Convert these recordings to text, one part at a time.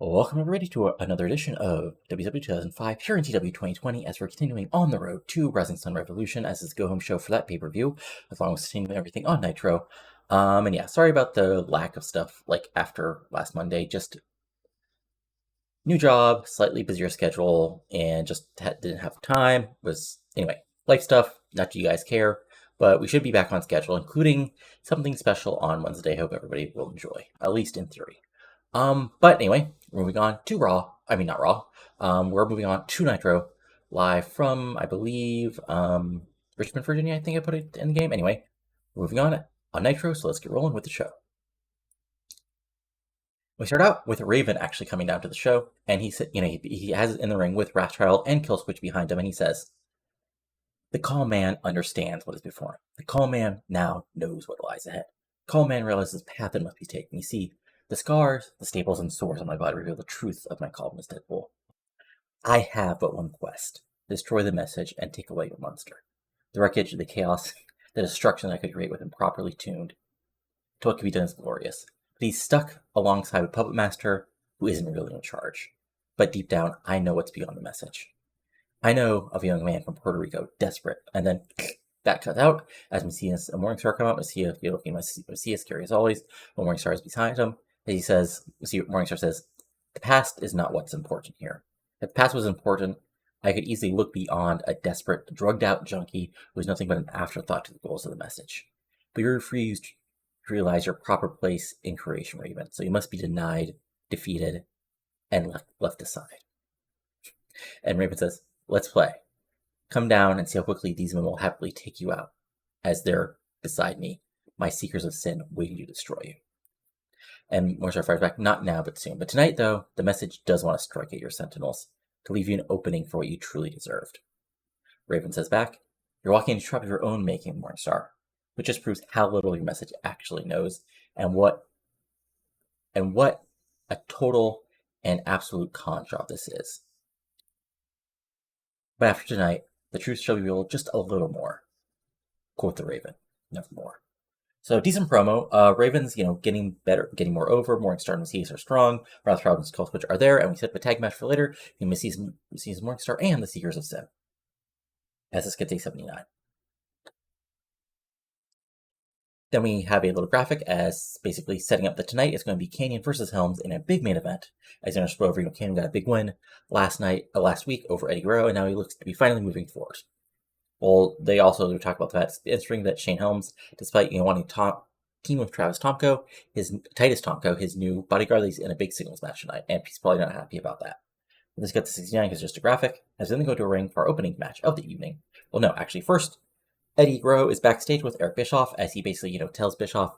Welcome everybody to another edition of WCW 2005 here in TEW 2020 as we're continuing on the road to Rising Sun Revolution as this go-home show for that pay-per-view, as long as continuing everything on Nitro. And yeah, sorry about the lack of stuff like after last Monday, just new job, slightly busier schedule, and just didn't have time. Anyway, life stuff, not that you guys care, but we should be back on schedule, including something special on Wednesday. Hope everybody will enjoy, at least in theory. But anyway, moving on to Raw. I mean, not Raw. We're moving on to Nitro, live from, I believe, Richmond, Virginia. I think I put it in the game. Anyway, moving on Nitro, so let's get rolling with the show. We start out with Raven actually coming down to the show, and he has it in the ring with Wrathchild and Killswitch behind him, and he says, "The Call Man understands what is before him. The Call Man now knows what lies ahead. The Call Man realizes the path that must be taken. You see, the scars, the staples, and sores on my body reveal the truth of my call, Miss Deadpool. I have but one quest: destroy the message and take away the monster. The wreckage, the chaos, the destruction I could create with him properly tuned. To what can be done is glorious. But he's stuck alongside a puppet master who isn't really in charge. But deep down, I know what's beyond the message. I know of a young man from Puerto Rico, desperate." And then that cuts out as we see a Morningstar come out. Messiah scary as always, but Morningstar is beside him. He says, Morningstar says, "The past is not what's important here. If the past was important, I could easily look beyond a desperate, drugged-out junkie who is nothing but an afterthought to the goals of the message. But you refused to realize your proper place in creation, Raven, so you must be denied, defeated, and left aside." And Raven says, "Let's play. Come down and see how quickly these men will happily take you out, as they're beside me, my seekers of sin, waiting to destroy you." And Morningstar fires back, "Not now, but soon. But tonight, though, the message does want to strike at your sentinels, to leave you an opening for what you truly deserved." Raven says back, "You're walking into a trap of your own making, Morningstar, which just proves how little your message actually knows, and what a total and absolute con job this is. But after tonight, the truth shall be revealed just a little more." Quote the Raven, never more. So decent promo. Raven's, getting better, getting more over. Morningstar and Messias are strong. Wrathchild and Killswitch are there, and we set up a tag match for later. Messias, Morningstar, and the Seekers of Sin. As this gets a 79. Then we have a little graphic as basically setting up that tonight is going to be Kanyon versus Helms in a big main event. As you know, Kanyon got a big win last week over Eddy Guerrero, and now he looks to be finally moving forward. Well, they talk about the fact interesting that Shane Helms, despite wanting to team with Titus Tomko, his new bodyguard, he's in a big singles match tonight, and he's probably not happy about that. This gets to 69 because it's just a graphic, as then they go to a ring for our opening match of the evening. Well, no, actually, first, Eddy Guerrero is backstage with Eric Bischoff as he basically, tells Bischoff,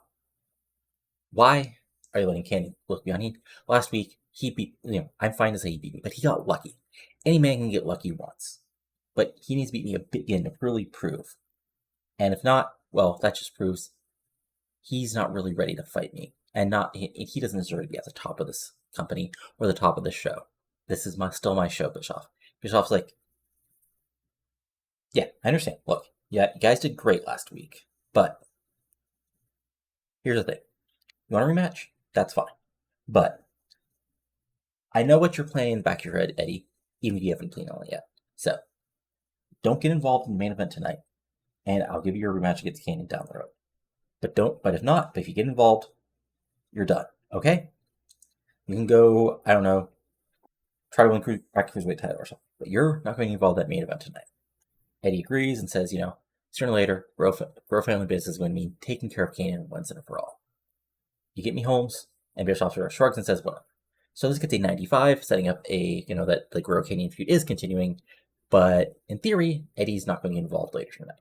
"Why are you letting Kanyon look beyond me? Last week, he beat, I'm fine to say he beat me, but he got lucky. Any man can get lucky once. But he needs to beat me again to really prove. And if not, well, that just proves he's not really ready to fight me. And he doesn't deserve to be at the top of this company or the top of this show. This is still my show, Bischoff." Bischoff's like, "Yeah, I understand. Look, yeah, you guys did great last week. But here's the thing. You want a rematch? That's fine. But I know what you're playing in the back of your head, Eddie, even if you haven't played on it yet. So don't get involved in the main event tonight, and I'll give you a rematch against Kanyon down the road. But if you get involved, you're done, okay? You can go, I don't know, try to win back cruiserweight title or something, but you're not going to get involved in that main event tonight." Eddie agrees and says, sooner or later, grow family business is going to mean taking care of Kanyon once and for all. You get me, Holmes? And Bischoff shrugs and says, "Whatever." So this gets a 95, setting up that the Grow Kanyon feud is continuing. But in theory, Eddie's not going to get involved later tonight.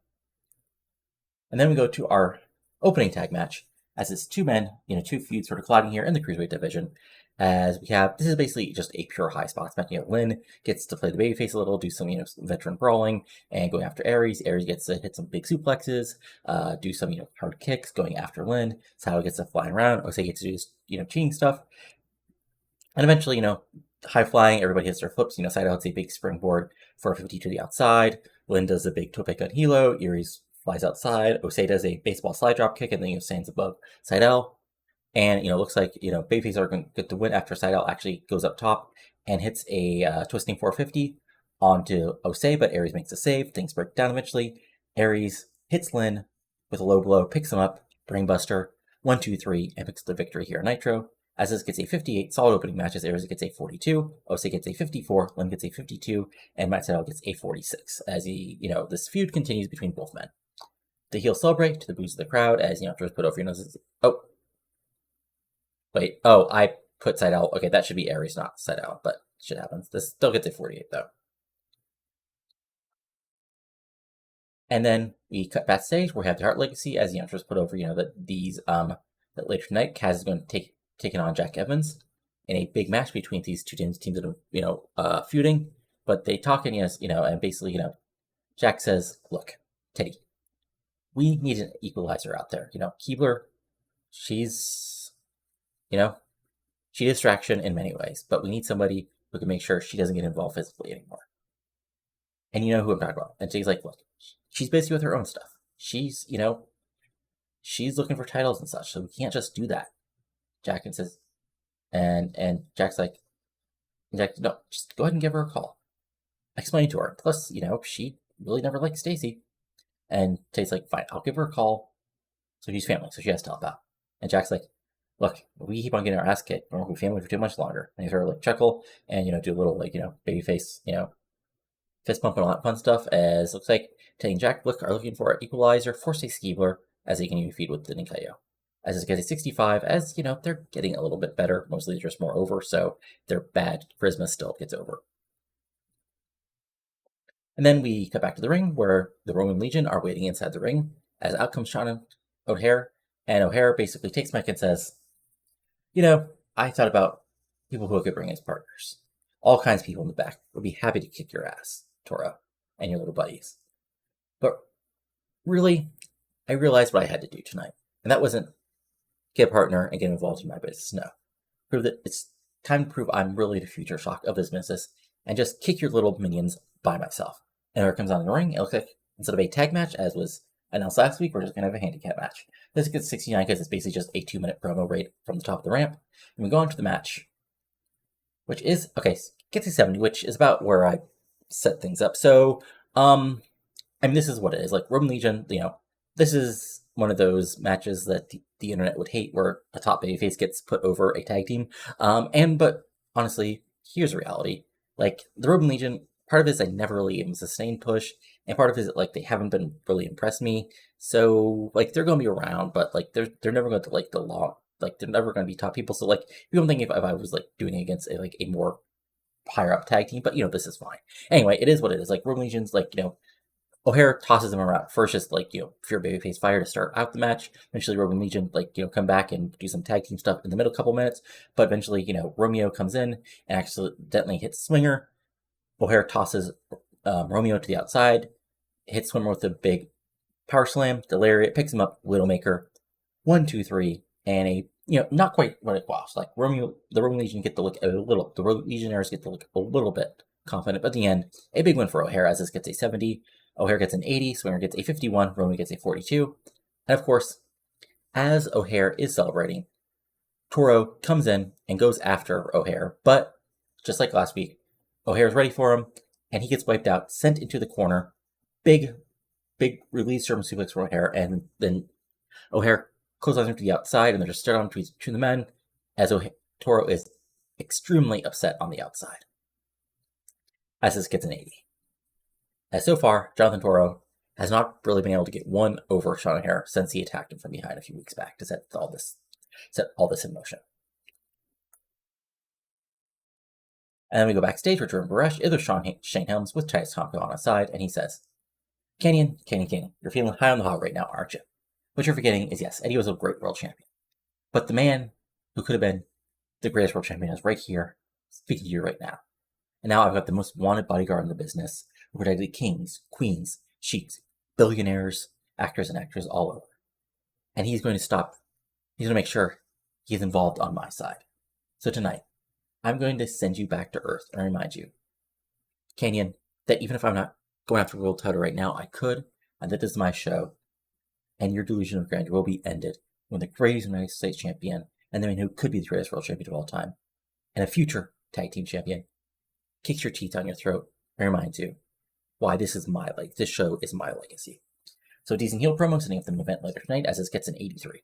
And then we go to our opening tag match, as it's two men, two feuds sort of colliding here in the cruiserweight division. As this is basically just a pure high spots match. Lynn gets to play the babyface a little, do some, veteran brawling, and going after Aries. Aries gets to hit some big suplexes, do some, hard kicks, going after Lynn. Sal gets to fly around. Osei gets to do, cheating stuff. And eventually, high flying, everybody hits their flips. Side hits a big springboard for a 50 to the outside. Lynn does a big tope gun hilo. Aries flies outside. Osei does a baseball slide drop kick and then stands above Seidel. And, looks like, babyface are going to get the win after Seidel actually goes up top and hits a twisting 450 onto Osei, but Aries makes a save. Things break down eventually. Aries hits Lynn with a low blow, picks him up, brainbuster, 1, 2, 3, and picks the victory here in Nitro. As this gets a 58, solid opening matches. Aries gets a 42, Osei gets a 54, Lynn gets a 52, and Matt Seidel gets a 46. As this feud continues between both men. The heels celebrate to the boos of the crowd as, Troy's put over, oh, wait, I put Seidel. Okay, that should be Aries, not Seidel, but shit happens. This still gets a 48, though. And then we cut backstage where we have the Hart Legacy as Troy's put over, that later tonight, Kaz is going to taking on Jack Evans in a big match between these two teams that are, feuding. But they talk and basically, Jack says, look, Teddy, we need an equalizer out there. Keebler, she's a distraction in many ways, but we need somebody who can make sure she doesn't get involved physically anymore. And you know who I'm talking about. And she's like, look, she's busy with her own stuff. She's, she's looking for titles and such, so we can't just do that. Jack says, and Jack's like, no, just go ahead and give her a call. Explain to her. Plus, she really never liked Stacy. And Teddy's like, fine, I'll give her a call. So she's family, so she has to help out. And Jack's like, look, we keep on getting our ass kicked. We won't be family for too much longer. And he's sort of chuckle and, do a little baby face, fist pump and all that fun stuff. As looks like Teddy and Jack are looking for an equalizer for Stacy Keebler as they can even feed with the Nikayo. As it gets a 65, as they're getting a little bit better. Mostly just more over, so their bad charisma still gets over. And then we cut back to the ring where the Roman Legion are waiting inside the ring as out comes Sean O'Hare. And O'Hare basically takes Mike and says, I thought about people who could bring as partners. All kinds of people in the back would be happy to kick your ass, Toro, and your little buddies. But really, I realized what I had to do tonight. And that wasn't get a partner and get involved in my business. No. Prove that it's time to prove I'm really the future shock of this business and just kick your little minions by myself. And O'Hare comes on in the ring. It looks like instead of a tag match, as was announced last week, we're just going to have a handicap match. This gets 69 because it's basically just a 2-minute promo right from the top of the ramp. And we go on to the match, which is, gets a 70, which is about where I set things up. So, this is what it is. Like, Roman Legion, this is one of those matches that the internet would hate where a top babyface gets put over a tag team. But honestly, here's reality. Like, the Roman Legion, part of it is I never really gave them a sustained push, and part of it is they haven't been really impressed me. So, they're going to be around, but, they're never going to, the law, they're never going to be top people. So, you don't think if I was, doing it against, a more higher up tag team, but, this is fine. Anyway, it is what it is. Roman Legion's, O'Hare tosses him around. First, just, pure babyface fire to start out the match. Eventually, Roman Legion, come back and do some tag team stuff in the middle couple minutes. But eventually, Romeo comes in and accidentally hits Swinger. O'Hare tosses Romeo to the outside, hits Swimmer with a big power slam, the lariat, picks him up, Widowmaker, 1, 2, 3, and a, not quite what it was. The Roman Legion get to look a little, the Legionnaires get to look a little bit confident, but at the end, a big win for O'Hare as this gets a 70, O'Hare gets an 80, Swinger gets a 51, Romeo gets a 42, and of course, as O'Hare is celebrating, Toro comes in and goes after O'Hare, but just like last week, O'Hare's ready for him, and he gets wiped out, sent into the corner. Big release German suplex for O'Hare, and then O'Hare clotheslines him to the outside, and they're just stared on between the men, as Toro is extremely upset on the outside. As this gets an 80. As so far, Jonathan Toro has not really been able to get one over Sean O'Hare since he attacked him from behind a few weeks back to set all this in motion. And then we go backstage where Jordan Baresh is with Shane Helms with Titus Tomko on his side, and he says, Kanyon, you're feeling high on the hog right now, aren't you? What you're forgetting is, yes, Eddie was a great world champion. But the man who could have been the greatest world champion is right here, speaking to you right now. And now I've got the most wanted bodyguard in the business, who protected kings, queens, sheiks, billionaires, actors and actresses all over. And he's going to make sure he's involved on my side. So tonight, I'm going to send you back to Earth and remind you, Kanyon, that even if I'm not going after the world title right now, I could, and that this is my show, and your delusion of grandeur will be ended when the greatest United States champion and the man who could be the greatest world champion of all time, and a future tag team champion, kicks your teeth down your throat and reminds you why this is this show is my legacy. So decent heel promo setting up the main event later tonight, as this gets an 83.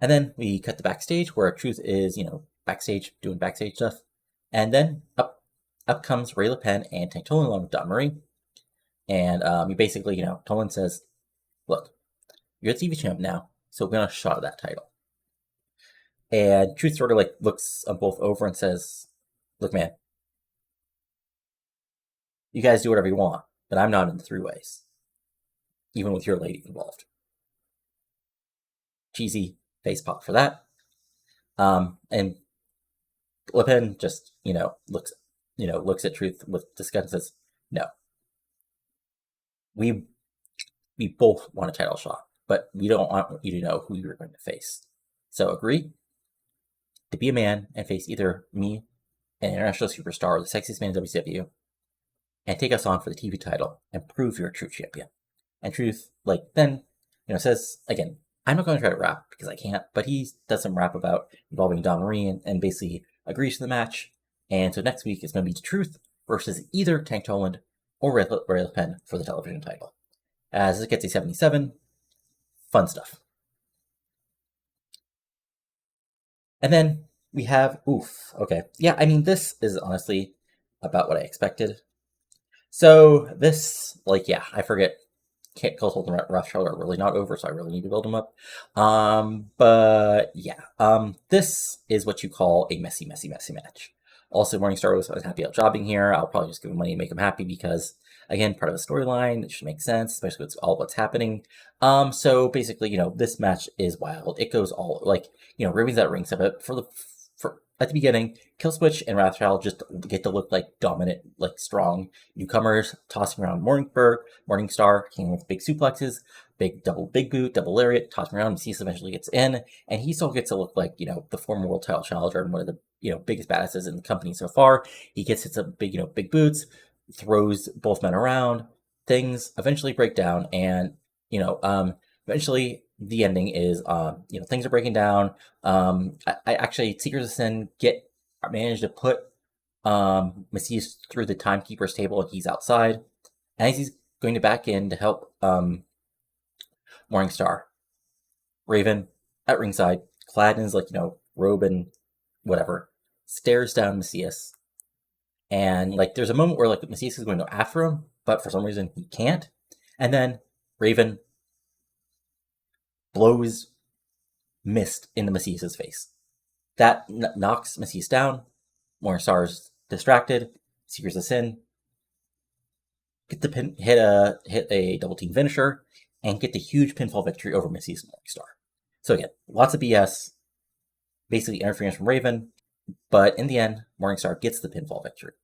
And then we cut to backstage where Truth is, backstage doing backstage stuff. And then up comes Ray LePen and Tank Tolan along with Don Marie. And he basically, Tolan says, look, you're the TV champ now, so we're going to shot at that title. And Truth sort of looks them both over and says, look, man, you guys do whatever you want, but I'm not in the 3-ways, even with your lady involved. Cheesy face pop for that. And Le Pen just, looks at Truth with disgust and says, no. We both want a title shot, but we don't want you to know who you're going to face. So agree to be a man and face either me, an international superstar, or the sexiest man in WCW, and take us on for the TV title and prove you're a true champion. And Truth, then, says, again, I'm not going to try to rap because I can't, but he does some rap about involving Don Marie and basically agrees to the match. And so next week is going to be Truth versus either Tank Toland or Ray LePen for the television title. As it gets a 77, fun stuff. And then we have, okay. Yeah, this is honestly about what I expected. So this, I forget, Kelsey and Rothschild are really not over, so I really need to build them up. But yeah, this is what you call a messy, messy, messy match. Also, Morningstar was happy out jobbing here. I'll probably just give him money and make him happy because, again, part of the storyline, it should make sense, especially with all what's happening. So basically, this match is wild. It goes all, Raven's at ringside, but at the beginning, Killswitch and Rothschild just get to look like dominant, strong newcomers, tossing around Morningstar, came with big suplexes, big boot, double lariat, tossing around. Cease eventually gets in, and he still gets to look like, the former world title challenger and one of the, biggest badasses in the company so far. He gets hit some big, big boots, throws both men around, things eventually break down, and, eventually the ending is, things are breaking down. I actually, Seekers of Sin managed to put Macias through the timekeeper's table, and he's outside. And as he's going to back in to help Morningstar, Raven at ringside, clad in his robe and whatever, stares down Macias. And there's a moment where Macias is going to go after him, but for some reason he can't. And then Raven blows mist into Macias' face. That knocks Macias down. Morningstar's distracted. Seekers of Sin get the pin, hit a double team finisher, and get the huge pinfall victory over Macias and Morningstar. So again, lots of BS, basically interference from Raven, but in the end, Morningstar gets the pinfall victory.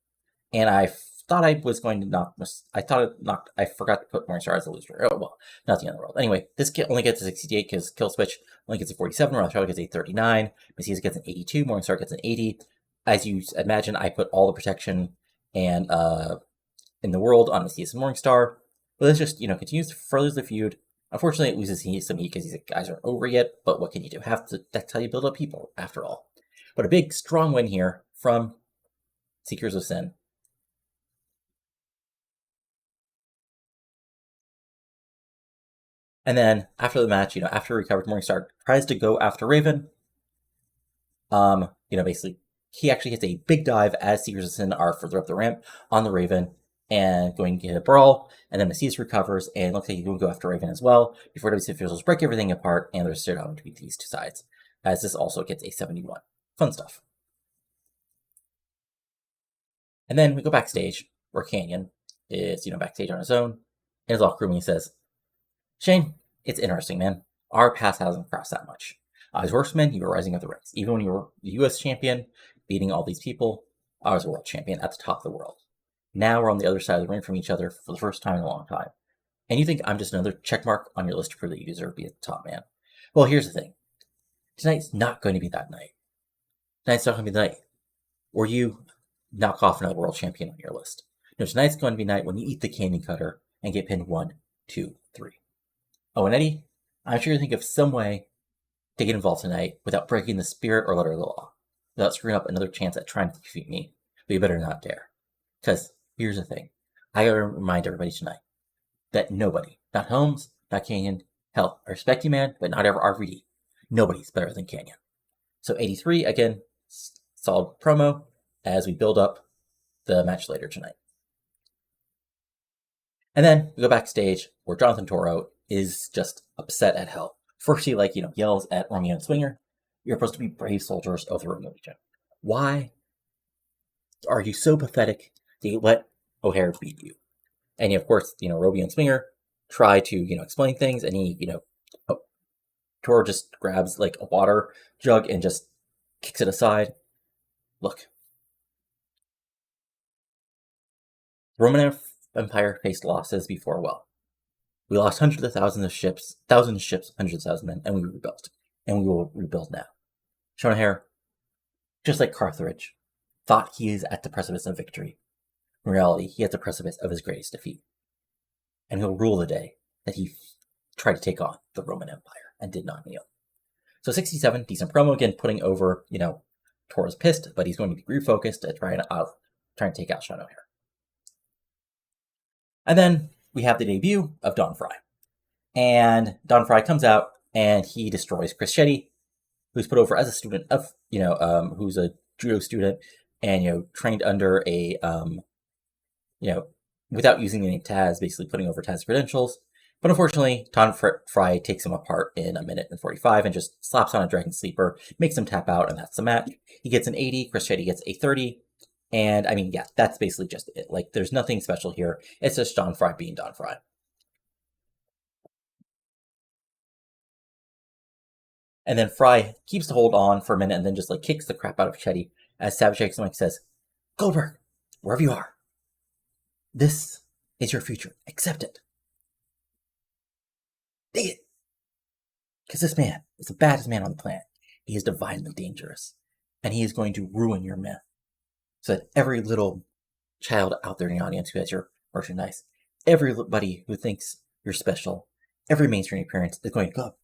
And I thought I was going to knock. I forgot to put Morningstar as a loser. Oh well, not the end of the world. Anyway, this only gets a 68 because Killswitch only gets a 47. Rothschild gets a 39. Macias gets an 82. Morningstar gets an 80. As you imagine, I put all the protection and in the world on Macias and Morningstar. But this just continues to further the feud. Unfortunately, it loses some heat because these guys aren't over yet. But what can you do? That's how you build up people, after all. But a big, strong win here from Seekers of Sin. And then after the match, after recovered, Morningstar tries to go after Raven. Basically, he actually hits a big dive as Seekers of Sin are further up the ramp on the Raven and going to get a brawl. And then Macias recovers and looks like he's going to go after Raven as well before WCW officials break everything apart and there's a showdown between these two sides. As this also gets a 71. Fun stuff. And then we go backstage where Kanyon is, backstage on his own in his locker room. And he says, Shane, it's interesting, man. Our paths hasn't crossed that much. As horsemen, you were rising up the ranks. Even when you were the U.S. champion, beating all these people, I was a world champion at the top of the world. Now we're on the other side of the ring from each other for the first time in a long time. And you think I'm just another check mark on your list to prove that you deserve to be at the top, man. Well, here's the thing. Tonight's not going to be that night. Tonight's not going to be the night where you knock off another world champion on your list. No, tonight's going to be the night when you eat the candy cutter and get pinned 1, 2, 3. Oh, and Eddie, I'm sure you think of some way to get involved tonight without breaking the spirit or letter of the law, without screwing up another chance at trying to defeat me. But you better not dare. Because here's the thing. I gotta remind everybody tonight that nobody, not Helms, not Kanyon, hell, I respect you, man, but not ever RVD. Nobody's better than Kanyon. So 83, again, solid promo as we build up the match later tonight. And then we go backstage where Jonathan Toro is just upset at hell. First, he yells at Romeo and Swinger, "You're supposed to be brave soldiers of the Roman Legion. Why are you so pathetic that you let O'Hare beat you?" And of course, Romeo and Swinger try to explain things, and Toro just grabs like a water jug and just kicks it aside. Look, the Roman Empire faced losses before. Well, we lost hundreds of thousands of ships, hundreds of thousands of men, and we rebuilt. And we will rebuild now. Sean O'Hare, just like Carthage, thought he is at the precipice of victory. In reality, he is at the precipice of his greatest defeat. And he'll rule the day that he tried to take on the Roman Empire and did not kneel. So 67, decent promo again, putting over, Toro's pissed, but he's going to be refocused at trying to take out Sean O'Hare. And then we have the debut of Don Frye. And Don Frye comes out and he destroys Chris Shetty, who's put over as a student of, who's a judo student and, trained under a, without using the name Taz, basically putting over Taz's credentials. But unfortunately, Don Frye takes him apart in 1:45 and just slaps on a Dragon Sleeper, makes him tap out, and that's the match. He gets an 80, Chris Shetty gets a 30. And I mean, yeah, that's basically just it. Like, there's nothing special here. It's just Don Frye being Don Frye. And then Frye keeps to hold on for a minute and then just kicks the crap out of Shetty as Savage X says, "Goldberg, wherever you are, this is your future. Accept it. Dig it. Because this man is the baddest man on the planet. He is divinely dangerous. And he is going to ruin your myth. So that every little child out there in the audience who has your merchandise, everybody who thinks you're special, every mainstream appearance is going to go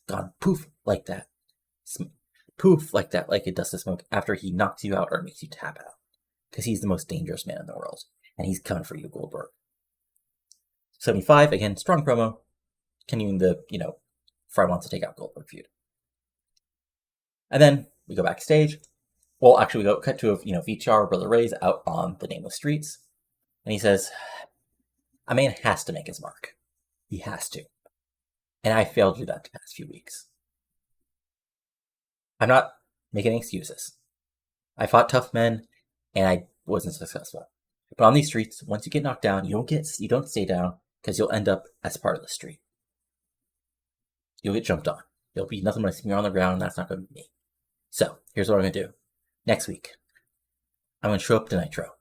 gone poof like that. Poof like that, like it does to smoke after he knocks you out or makes you tap out. Because he's the most dangerous man in the world. And he's coming for you, Goldberg." 75, again, strong promo. Continuing the, Frye wants to take out Goldberg feud. And then we go backstage. Well, actually, we cut to VTR, Brother Ray's out on the nameless streets. And he says, "A man has to make his mark. He has to. And I failed you that the past few weeks. I'm not making excuses. I fought tough men, and I wasn't successful. But on these streets, once you get knocked down, you don't stay down, because you'll end up as part of the street. You'll get jumped on. You'll be nothing but a smear on the ground, and that's not going to be me. So, here's what I'm going to do. Next week, I'm going to show up to Nitro.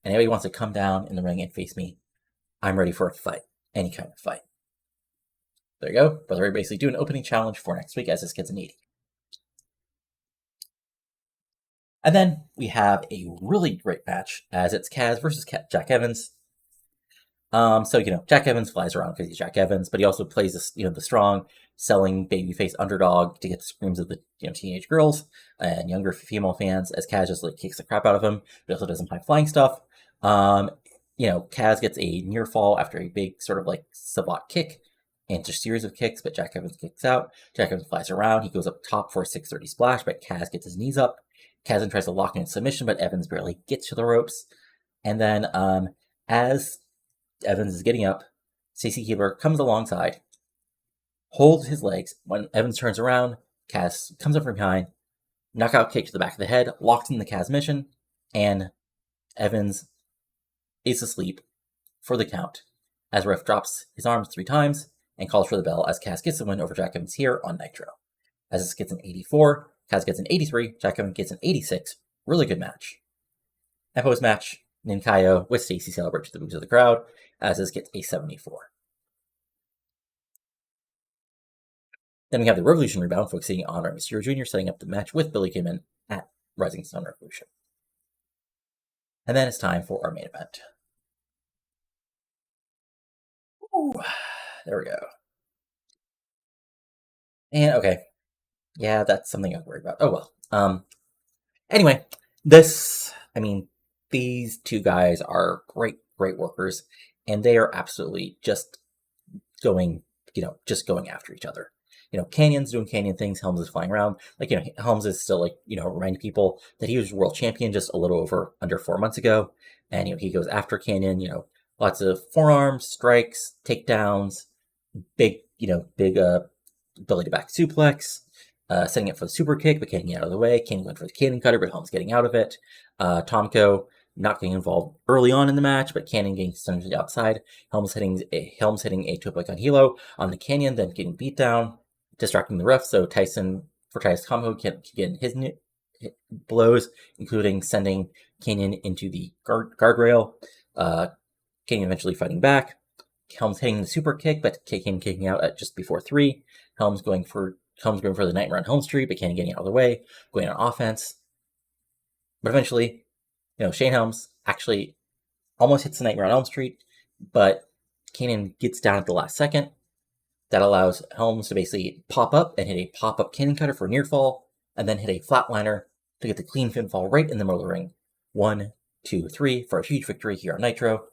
And anybody wants to come down in the ring and face me, I'm ready for a fight. Any kind of fight." There you go. Brother Ray basically do an opening challenge for next week as this gets an 80. And then we have a really great match as it's Kaz versus Jack Evans. So, Jack Evans flies around because he's Jack Evans, but he also plays this, the strong, selling babyface underdog to get the screams of the, teenage girls and younger female fans as Kaz just kicks the crap out of him, but also does some high flying stuff. Kaz gets a near fall after a big sort of savate kick and just series of kicks, but Jack Evans kicks out. Jack Evans flies around. He goes up top for a 630 splash, but Kaz gets his knees up. Kaz then tries to lock in submission, but Evans barely gets to the ropes. And then as Evans is getting up, Stacy Keibler comes alongside, holds his legs. When Evans turns around, Kaz comes up from behind, knockout kick to the back of the head, locks in the Kaz mission, and Evans is asleep for the count as ref drops his arms 3 times and calls for the bell as Kaz gets the win over Jack Evans here on Nitro. As this gets an 84, Kaz gets an 83, Jack Evans gets an 86. Really good match. And post-match, Ninkayo with Stacy celebrates the boos of the crowd as this gets a 74. Then we have the Revolution rebound, focusing on Rey Mysterio Jr. setting up the match with Billy Kidman at Rising Sun Revolution. And then it's time for our main event. Ooh, there we go. And okay, yeah, that's something I worry about. Oh well. Anyway, these two guys are great workers, and they are absolutely just going, just going after each other. Kanyon's doing Kanyon things. Helms is flying around. Helms is still reminding people that he was world champion just a little under 4 months ago, and he goes after Kanyon. Lots of forearms, strikes, takedowns, big belly to back suplex, setting it for the super kick, but getting out of the way. Kanyon went for the cannon cutter, but Helms getting out of it. Tomko not getting involved early on in the match, but Kanyon getting stunned to the outside. Helms hitting a tope con hilo on the Kanyon, then getting beat down, distracting the ref. So Tyson combo can get his blows, including sending Kanyon into the guardrail. Kanyon eventually fighting back. Helms hitting the super kick, but Kanyon kicking out at just before 3. Helms going for the Nightmare on Helm Street, but Kanyon getting out of the way, going on offense. But eventually, Shane Helms actually almost hits the Nightmare on Elm Street, but Kanyon gets down at the last second. That allows Helms to basically pop up and hit a pop-up cannon cutter for near fall, and then hit a flatliner to get the clean pinfall right in the middle of the ring. 1, 2, 3 for a huge victory here on Nitro.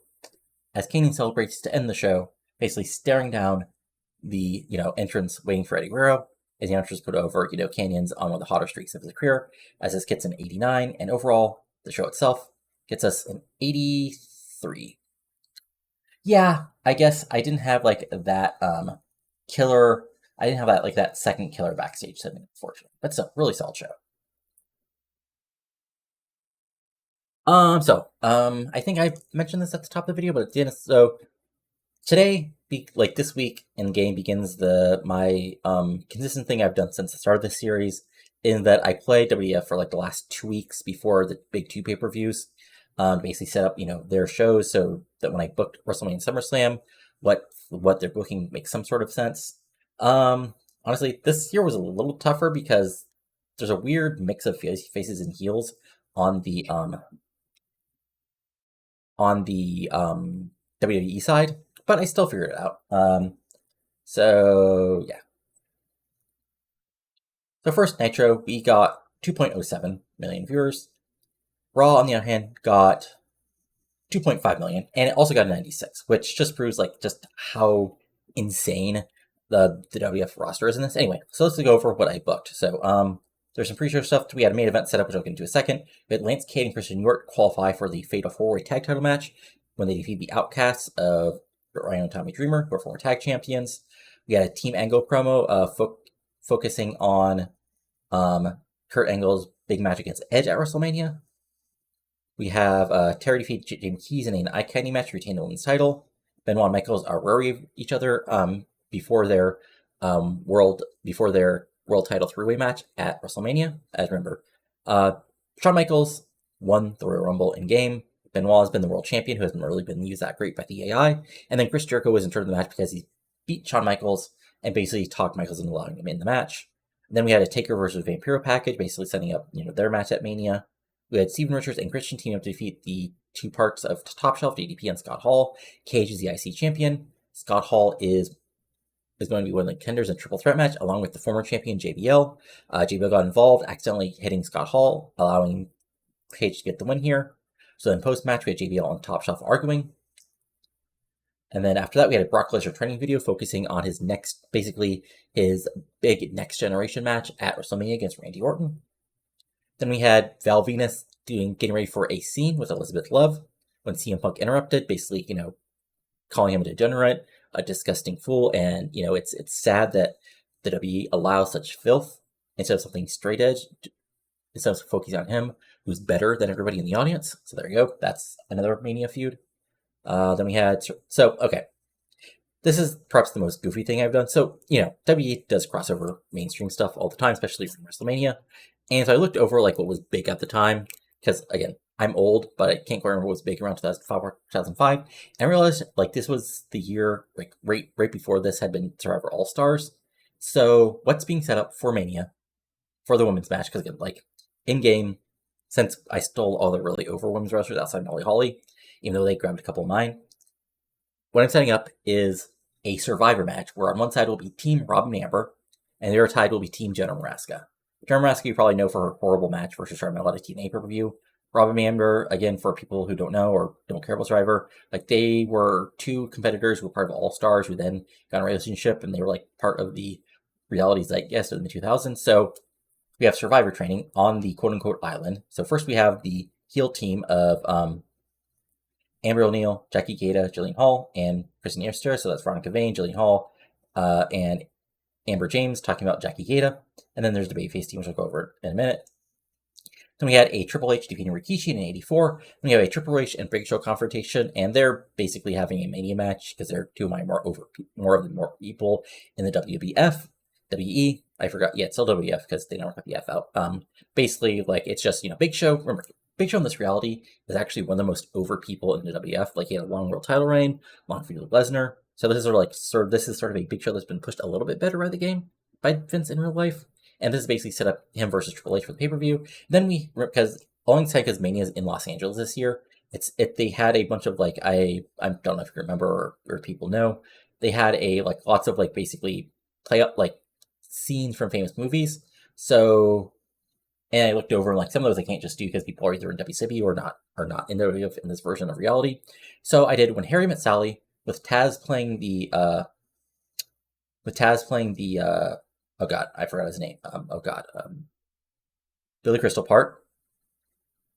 As Kanyon celebrates to end the show, basically staring down the entrance, waiting for Eddy Guerrero, as the announcers put over Kanyon's on one of the hotter streaks of his career, as this gets an 89, and overall the show itself gets us an 83. Yeah, I guess I didn't have that killer. I didn't have that second killer backstage segment, unfortunately, but still, really solid show. I think I mentioned this at the top of the video, but it didn't. So today, this week in game begins my consistent thing I've done since the start of this series, in that I play WWF for the last 2 weeks before the big 2 pay-per-views. Basically set up their shows so that when I booked WrestleMania and SummerSlam, what they're booking makes some sort of sense. Honestly, this year was a little tougher because there's a weird mix of faces and heels on the WWE side, but I still figured it out. So yeah. So first, Nitro, we got 2.07 million viewers. Raw, on the other hand, got 2.5 million, and it also got a 96, which just proves just how insane the WF roster is in this. Anyway, so let's go over what I booked. So there's some pre-show stuff. We had a main event set up, which I'll get into in a second. We had Lance Cade and Christian York qualify for the Fatal 4-Way Tag Title match when they defeat the Outcasts of Ryan and Tommy Dreamer, who are former tag champions. We had a Team Angle promo focusing on Kurt Angle's big match against Edge at WrestleMania. We have Terry defeat Jim Keys in an eye-candy match to retain the women's title. Benoit and Michaels are wary of each other before their world title 3-way match at WrestleMania. As remember, Shawn Michaels won the Royal Rumble in game. Benoit has been the world champion, who hasn't really been used that great by the AI. And then Chris Jericho was in charge of the match because he beat Shawn Michaels and basically talked Michaels into allowing him in the match. And then we had a Taker versus Vampiro package, basically setting up their match at Mania. We had Steven Richards and Christian team up to defeat the 2 parts of Top Shelf, DDP and Scott Hall. Cage is the IC champion. Scott Hall is going to be one of the contenders in a triple threat match, along with the former champion JBL. JBL got involved, accidentally hitting Scott Hall, allowing Cage to get the win here. So then post-match, we had JBL on Top Shelf arguing. And then after that, we had a Brock Lesnar training video focusing on his big next generation match at WrestleMania against Randy Orton. Then we had Val Venus getting ready for a scene with Elizabeth Love when CM Punk interrupted, basically, calling him a degenerate, a disgusting fool, and, it's sad that the WWE allows such filth instead of something straight edge, instead of focusing on him, who's better than everybody in the audience. So there you go. That's another Mania feud. Then we had, okay. This is perhaps the most goofy thing I've done. So, WWE does crossover mainstream stuff all the time, especially from WrestleMania. And so I looked over what was big at the time, because again, I'm old, but I can't quite remember what was big around 2005 or 2005. And I realized this was the year right before this had been Survivor All Stars. So what's being set up for Mania for the women's match? Because again, in game, since I stole all the really over women's wrestlers outside Molly Holly, even though they grabbed a couple of mine, what I'm setting up is a Survivor match where on one side will be Team Rob and Amber, and their tide will be Team General Maraska. General Maraska you probably know for her horrible match versus Charmella at TNA pay-per-view. Robin Amber, again, for people who don't know or don't care about Survivor, like they were two competitors who were part of All Stars who then got in a relationship, and they were like part of the reality zeitgeist in the 2000s. So we have Survivor training on the quote-unquote island. So first we have the heel team of Amber O'Neil, Jackie Gata, Jillian Hall, and Kristen Easter. So that's Veronica Vane, Jillian Hall, and Amber James talking about Jackie Gata. And then there's the babyface team, which I'll go over in a minute. Then we had a Triple H defeating Rikishi in '84. Then we have a Triple H and Big Show confrontation, and they're basically having a Mania match because they're two of my more of the more people in the WBF, WE. I forgot. Yeah, it's still WBF because they never got the F out. Basically, like it's just Big Show. Remember, Big Show in this reality is actually one of the most over people in the WF. Like he had a long world title reign, long feud with Lesnar. So this is sort of a Big Show that's been pushed a little bit better by the game by Vince in real life. And this is basically set up him versus Triple H for the pay-per-view. Then because Mania is in Los Angeles this year, they had a bunch of I don't know if you remember or people know, they had lots of basically play up scenes from famous movies. So, and I looked over and some of those I can't just do because people are either in WCW or not in this version of reality. So I did When Harry Met Sally with Taz playing the oh god, I forgot his name. Billy Crystal part.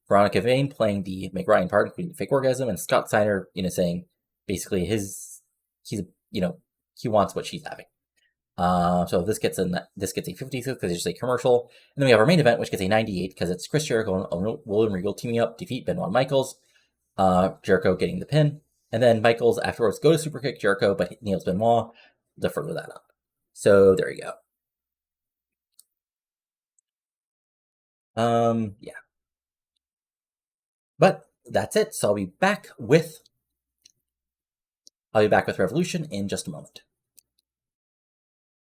Veronica Vane playing the Meg Ryan part, including the fake orgasm, and Scott Steiner, saying basically he wants what she's having. So this gets a 56 because it's just a commercial, and then we have our main event, which gets a 98 because it's Chris Jericho and William Regal teaming up, defeat Benoit Michaels. Jericho getting the pin, and then Michaels afterwards go to superkick Jericho, but nails Benoit to further that up. So there you go. Yeah. But that's it. So I'll be back with Revolution in just a moment.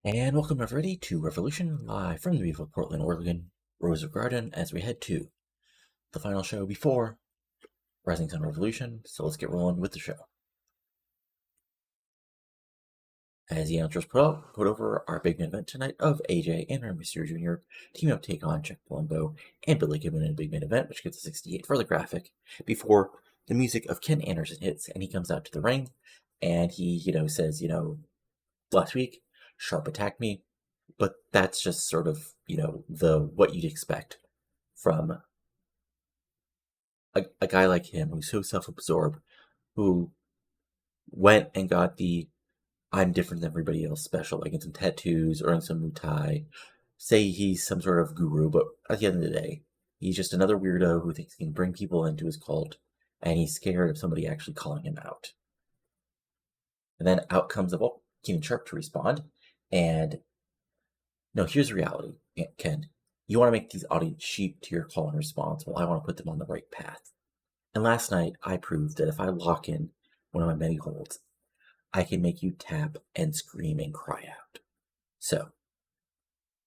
And welcome everybody to Revolution, live from the beautiful Portland, Oregon, Rose Garden, as we head to the final show before Rising Sun Revolution. So let's get rolling with the show. As the announcers put over our big event tonight of AJ and Rey Mysterio Jr. team up take on Chuck Palumbo and Billy Kidman in a big main event, which gets a 68 for the graphic, before the music of Ken Anderson hits and he comes out to the ring and he, says, last week Sharpe attacked me, but that's just sort of, what you'd expect from a guy like him who's so self-absorbed, who went and got the I'm different than everybody else special, like in some tattoos or in some Muay Thai. Say he's some sort of guru, but at the end of the day, he's just another weirdo who thinks he can bring people into his cult, and he's scared of somebody actually calling him out. And then out comes Keenan Sharpe to respond, and no, here's the reality, Ken. You want to make these audience sheep to your call and response, well, I want to put them on the right path. And last night, I proved that if I lock in one of my many holds, I can make you tap and scream and cry out. So,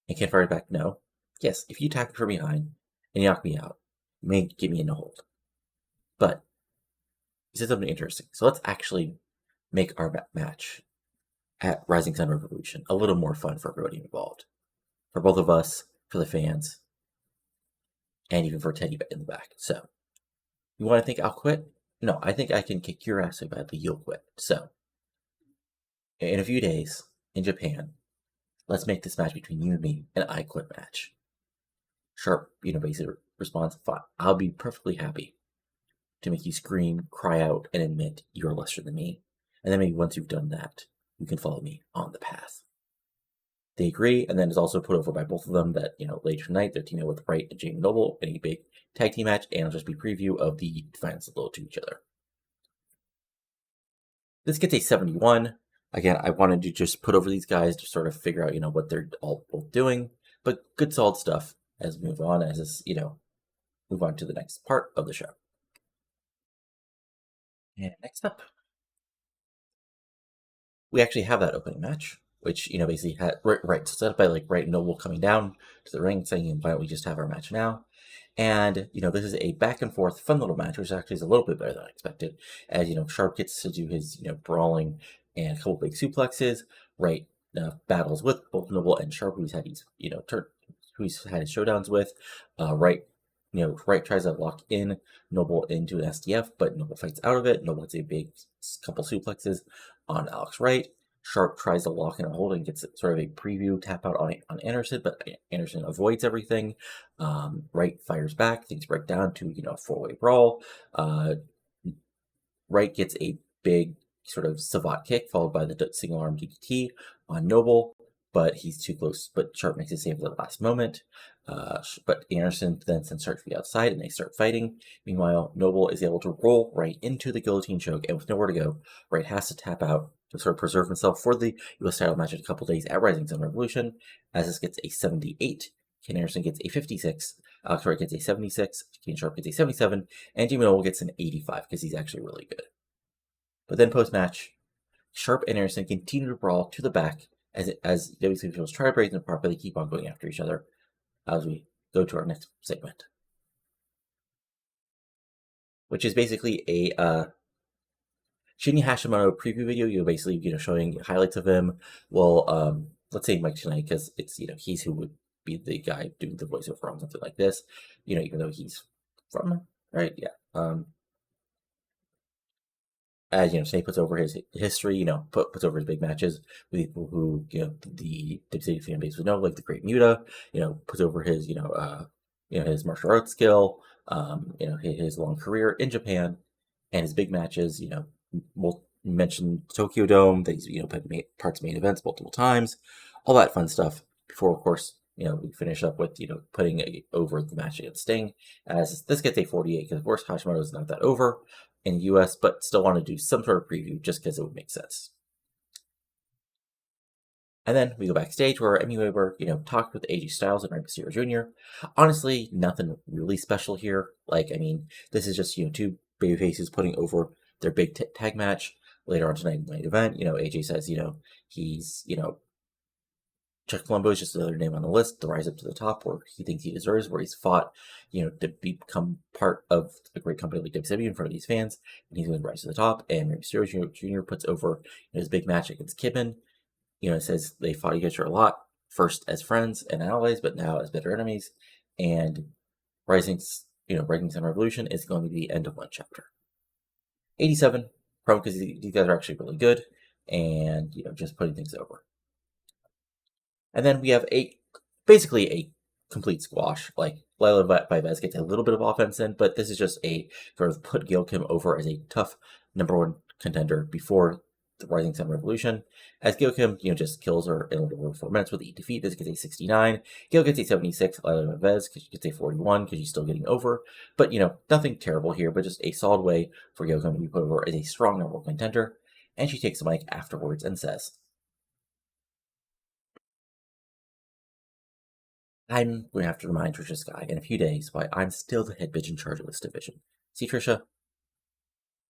and Ken fired back, no. Yes, if you tap me from behind and you knock me out, you may get me in a hold. But he said something interesting. So let's actually make our match at Rising Sun Revolution a little more fun for everybody involved. For both of us, for the fans, and even for Teddy in the back. So, you want to think I'll quit? No, I think I can kick your ass so badly you'll quit. So, in a few days, in Japan, let's make this match between you and me an I Quit match. Sharpe, basically responds, fine, I'll be perfectly happy to make you scream, cry out, and admit you're lesser than me. And then maybe once you've done that, you can follow me on the path. They agree, and then it's also put over by both of them that, later tonight, they're teaming up with Wright and Jamie Noble in a big tag team match, and it'll just be preview of the Defiance of Blow to each other. This gets a 71. Again, I wanted to just put over these guys to sort of figure out, what they're all both doing. But good solid stuff as we move on, move on to the next part of the show. And next up, we actually have that opening match, which, basically had, right, so set up by, Wright and Noble coming down to the ring saying, why don't we just have our match now? And, this is a back and forth fun little match, which actually is a little bit better than I expected. As, Sharpe gets to do his, brawling and a couple big suplexes. Right battles with both Noble and Sharpe, who's had his who's had his showdowns with. Wright tries to lock in Noble into an STF, but Noble fights out of it. Noble gets a big couple suplexes on Alex Wright. Sharpe tries to lock in a hold and gets sort of a preview tap out on Anderson, but Anderson avoids everything. Wright fires back, things break down to a 4-way brawl. Wright gets a big sort of savate kick followed by the single arm DDT on Noble, but he's too close. But Sharpe makes a save at the last moment. But Anderson then sends Sharpe to the outside and they start fighting. Meanwhile, Noble is able to roll right into the guillotine choke, and with nowhere to go, Wright has to tap out to sort of preserve himself for the US title match in a couple days at Rising Sun Revolution. As this gets a 78, Ken Anderson gets a 56, Alex Wright gets a 76, Keenan Sharpe gets a 77, and Jimmy Noble gets an 85 because he's actually really good. But then post-match, Sharpe and Anderson continue to brawl to the back as WCW feels try to break them apart, but they keep on going after each other as we go to our next segment, which is basically a Shinya Hashimoto preview video. Basically showing highlights of him. Well, let's say Mike tonight because it's he's who would be the guy doing the voiceover on something like this. Even though he's from right, yeah. As Snake puts over his history, puts over his big matches with people who the WCW fan base would know, like the Great Muta. Puts over his his martial arts skill, his long career in Japan, and his big matches. We'll mention Tokyo Dome. That he's put parts of main events multiple times, all that fun stuff. Before, of course, we finish up with putting over the match against Sting. As this gets a 48 because of course Hashimoto is not that over in the US, but still want to do some sort of preview just because it would make sense. And then we go backstage where Emmy Weber, talked with AJ Styles and Rey Mysterio Jr. Honestly, nothing really special here. This is just, two babyfaces putting over their big tag match later on tonight in the main event. AJ says, he's, Chuck Palumbo is just another name on the list to rise up to the top where he thinks he deserves, where he's fought, to become part of a great company like WCW in front of these fans, and he's going to rise to the top. And Rey Mysterio Jr. puts over his big match against Kidman. It says they fought each other a lot, first as friends and allies, but now as bitter enemies. And Rising Sun Revolution is going to be the end of one chapter. 87, probably because these guys are actually really good, and just putting things over. And then we have basically a complete squash. Lila Vivez gets a little bit of offense in, but this is just a sort of put Gail Kim over as a tough #1 contender before the Rising Sun Revolution. As Gail Kim, just kills her in a little over 4 minutes with a defeat. This gets a 69. Gail gets a 76. Lila Vivez gets a 41 because she's still getting over. But, nothing terrible here, but just a solid way for Gail Kim to be put over as a strong #1 contender. And she takes the mic afterwards and says, I'm going to have to remind Tricia Skye in a few days why I'm still the head bitch in charge of this division. See, Tricia,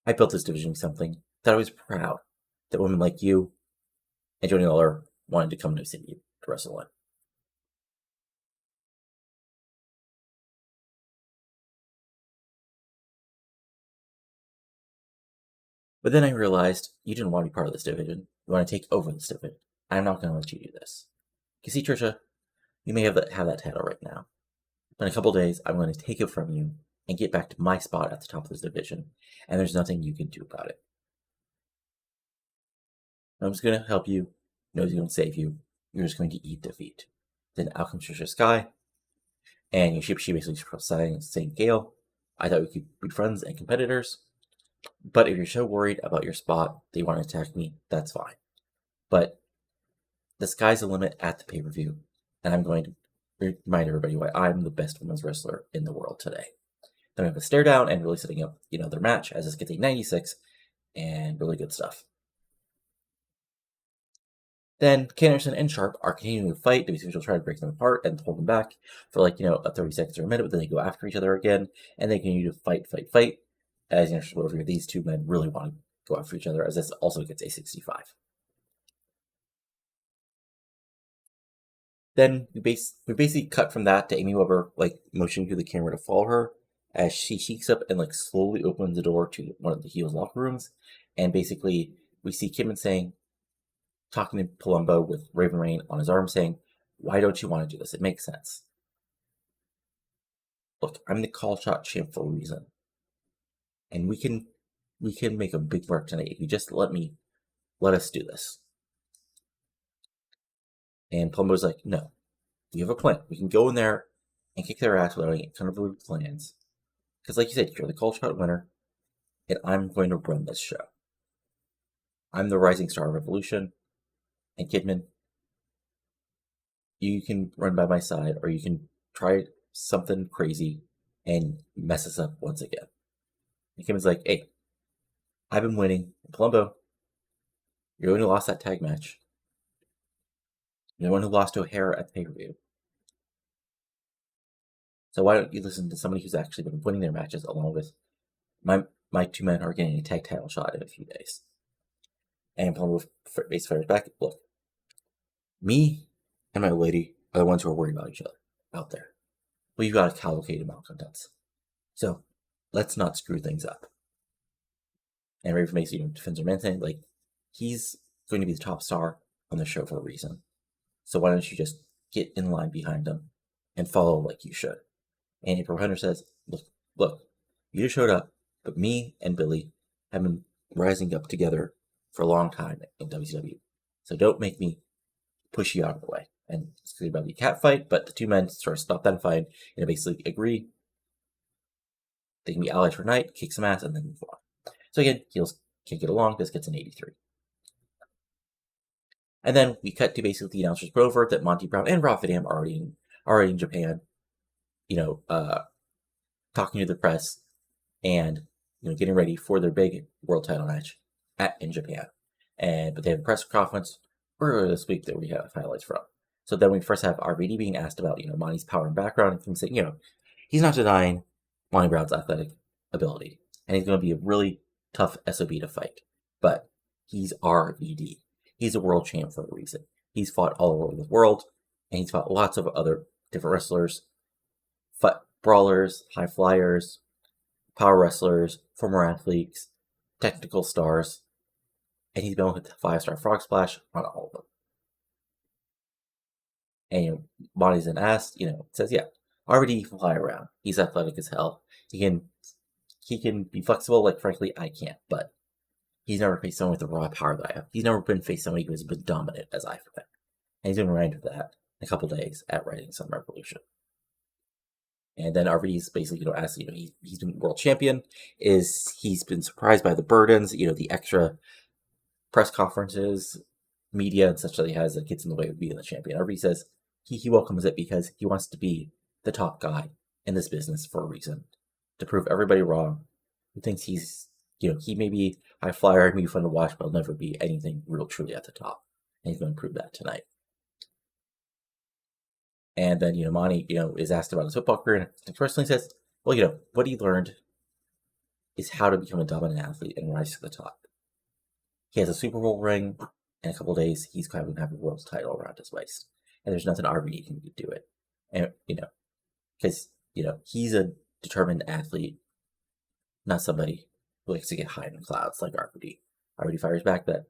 I built this division with something that I was proud that women like you and Joni Lawler wanted to come to WCW to wrestle in. But then I realized you didn't want to be part of this division. You want to take over this division. I'm not going to let you do this. You see, Tricia, you may have that title right now. But in a couple days, I'm going to take it from you and get back to my spot at the top of this division. And there's nothing you can do about it. I'm just going to help you. Nobody's going to save you. You're just going to eat defeat. Then out comes Tricia Skye. And she basically saying, Gail, I thought we could be friends and competitors. But if you're so worried about your spot that you want to attack me, that's fine. But the sky's the limit at the pay-per-view. And I'm going to remind everybody why I'm the best women's wrestler in the world today. Then we have a stare down and really setting up, their match as this gets a 96 and really good stuff. Then Anderson and Sharpe are continuing to fight. WCW will try to break them apart and hold them back for a 30 seconds or a minute, but then they go after each other again and they continue to fight. As over here, these two men really want to go after each other, as this also gets a 65. Then we basically cut from that to Amy Weber motioning to the camera to follow her as she cheeks up and slowly opens the door to one of the heels' locker rooms, and basically we see Kidman saying, talking to Palumbo with Raven Reign on his arm saying, why don't you want to do this? It makes sense. Look, I'm the call shot champ for a reason. And we can make a big mark tonight if you just let us do this. And Palumbo's like, no, we have a plan. We can go in there and kick their ass without any kind of plans. Because like you said, you're the call shot winner, and I'm going to run this show. I'm the rising star of Revolution, and Kidman, you can run by my side, or you can try something crazy and mess us up once again. And Kidman's like, hey, I've been winning. Palumbo, you're the one who lost that tag match. You're the one who lost to O'Hara at the pay-per-view. So why don't you listen to somebody who's actually been winning their matches along with my two men are getting a tag title shot in a few days. And Palumbo face fires back, look, me and my lady are the ones who are worried about each other out there. We've got a cavalcade of malcontents. So let's not screw things up. And Raven makes defends her man saying, like, he's going to be the top star on the show for a reason. So why don't you just get in line behind him and follow like you should? And April Hunter says, look, you just showed up, but me and Billy have been rising up together for a long time in WCW. So don't make me push you out of the way. And it's going to be a cat fight, but the two men sort of stop that fight and basically agree they can be allies for a night, kick some ass, and then move on. So again, heels can't get along. This gets an 83. And then we cut to basically the announcers put over that Monty Brown and Rob Van Dam are already in Japan, talking to the press and getting ready for their big world title match in Japan. But they have a press conference earlier this week that we have highlights from. So then we first have RVD being asked about Monty's power and background, and him saying he's not denying Monty Brown's athletic ability, and he's going to be a really tough SOB to fight. But he's RVD. He's a world champ for a reason. He's fought all over the world, and he's fought lots of other different wrestlers, brawlers, high flyers, power wrestlers, former athletes, technical stars, and he's been able to hit the 5-star frog splash on all of them. And Monty's then asked, says, yeah, RVD can fly around. He's athletic as hell. He can be flexible, like frankly I can't, but he's never faced someone with the raw power that I have. He's never been faced somebody who has been dominant as I've been. And he's going to remind of that in a couple days at Rising Sun Revolution. And then RVD's basically, asked, he's been world champion. He's been surprised by the burdens, the extra press conferences, media, and such that he has that gets in the way of being the champion. RVD says he welcomes it because he wants to be the top guy in this business for a reason. To prove everybody wrong. He thinks he's, he may be high flyer, maybe fun to watch, but he'll never be anything real truly at the top. And he's going to prove that tonight. And then, Monty, is asked about his football career, and personally says, well, what he learned is how to become a dominant athlete and rise to the top. He has a Super Bowl ring. In a couple of days, he's going to have a world title around his waist. And there's nothing RVD can do it. And, because, he's a determined athlete, not somebody who likes to get high in the clouds like RVD. RVD fires back that,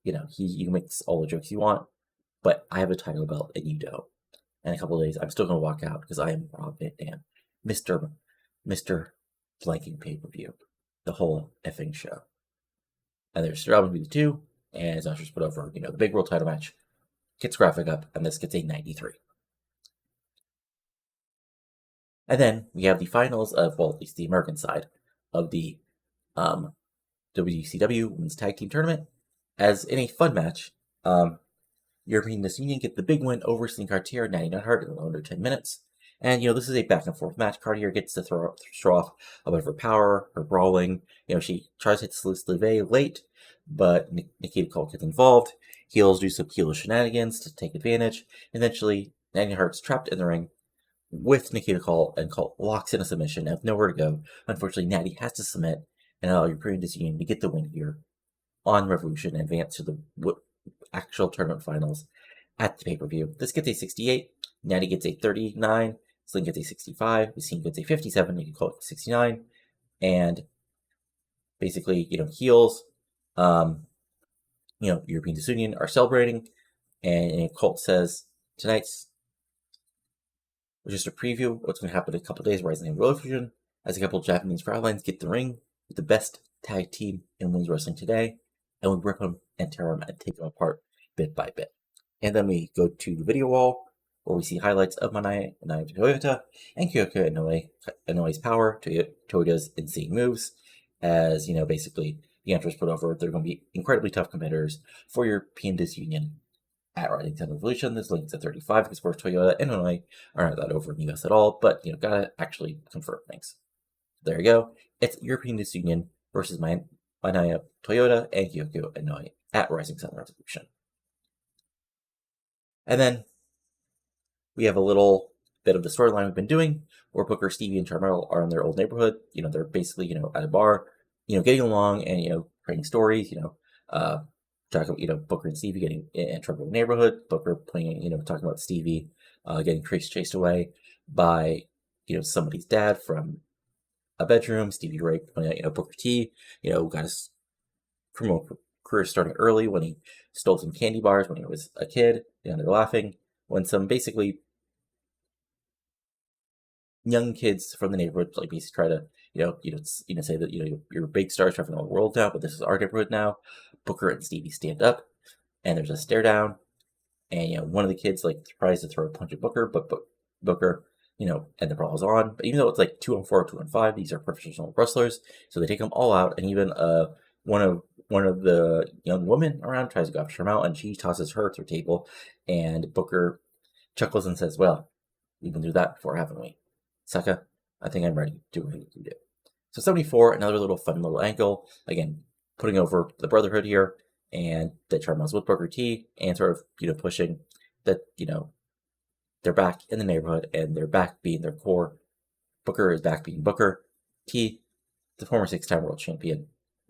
you makes all the jokes you want, but I have a title belt and you don't. In a couple of days, I'm still going to walk out because I am Rob Van Dam, Mr. Blanking pay-per-view, the whole effing show. And there's Robin B. the 2, and as Usher's put over, the big world title match, gets graphic up, and this gets a 93. And then we have the finals of, at least the American side of the WCW Women's Tag Team Tournament. As in a fun match, European Union get the big win over Celine Cartier, 99 Hart in under 10 minutes. And, this is a back and forth match. Cartier gets to throw off a bit of her power, her brawling. She tries to hit Sleve late, but Nikita Cole gets involved. Heels do some heel shenanigans to take advantage. Eventually, 99 Hart's trapped in the ring with Nikita Cole, and Cole locks in a submission and have nowhere to go. Unfortunately, Natty has to submit and allow European Union to get the win here on Revolution and advance to the actual tournament finals at the pay-per-view. This gets a 68, Natty gets a 39, Sling gets a 65, Lucine gets a 57, you can call it 69, and basically, heels European Disunion are celebrating, and Colt says tonight's just a preview of what's going to happen in a couple days. Rising and Revolution, as a couple of Japanese Frauleins get the ring with the best tag team in women's wrestling today, and we rip them and tear them and take them apart bit by bit. And then we go to the video wall, where we see highlights of Manaya and Toyota and Kyoko Inoue's power, Toyota's insane moves, as basically the Emperor's put over. They're going to be incredibly tough competitors for European Disunion at Rising Sun Revolution. This link's at 35 because both Toyota and Inoue are not that over in the US at all, but gotta actually confirm things. There you go. It's European Disunion versus Manaya Toyota and Kyoko Inoue at Rising Sun Revolution. And then we have a little bit of the storyline we've been doing, where Booker, Stevie, and Charmel are in their old neighborhood. They're basically, at a bar, getting along and, creating stories, talking, Booker and Stevie getting in trouble in the neighborhood. Booker playing, talking about Stevie getting chased away by, somebody's dad from a bedroom. Stevie Ray pointing out, Booker T, got his criminal career started early when he stole some candy bars when he was a kid. They're laughing when some basically young kids from the neighborhood like basically try to say that you're big stars traveling the whole world now, but this is our neighborhood now. Booker and Stevie stand up, and there's a stare down, and one of the kids tries to throw a punch at Booker, but Booker and the brawl is on. But even though it's 2-on-4, 2-on-5, these are professional wrestlers, so they take them all out, and even one of the young women around tries to go after Charmel, and she tosses her through a table, and Booker chuckles and says, "Well, we've been through that before, haven't we? Saka, I think I'm ready to do what you can do." So 74, another fun little angle, again, putting over the Brotherhood here, and that Charmel's with Booker T, and sort of, pushing that, they're back in the neighborhood, and they're back being their core. Booker is back being Booker. T, the former 6-time world champion,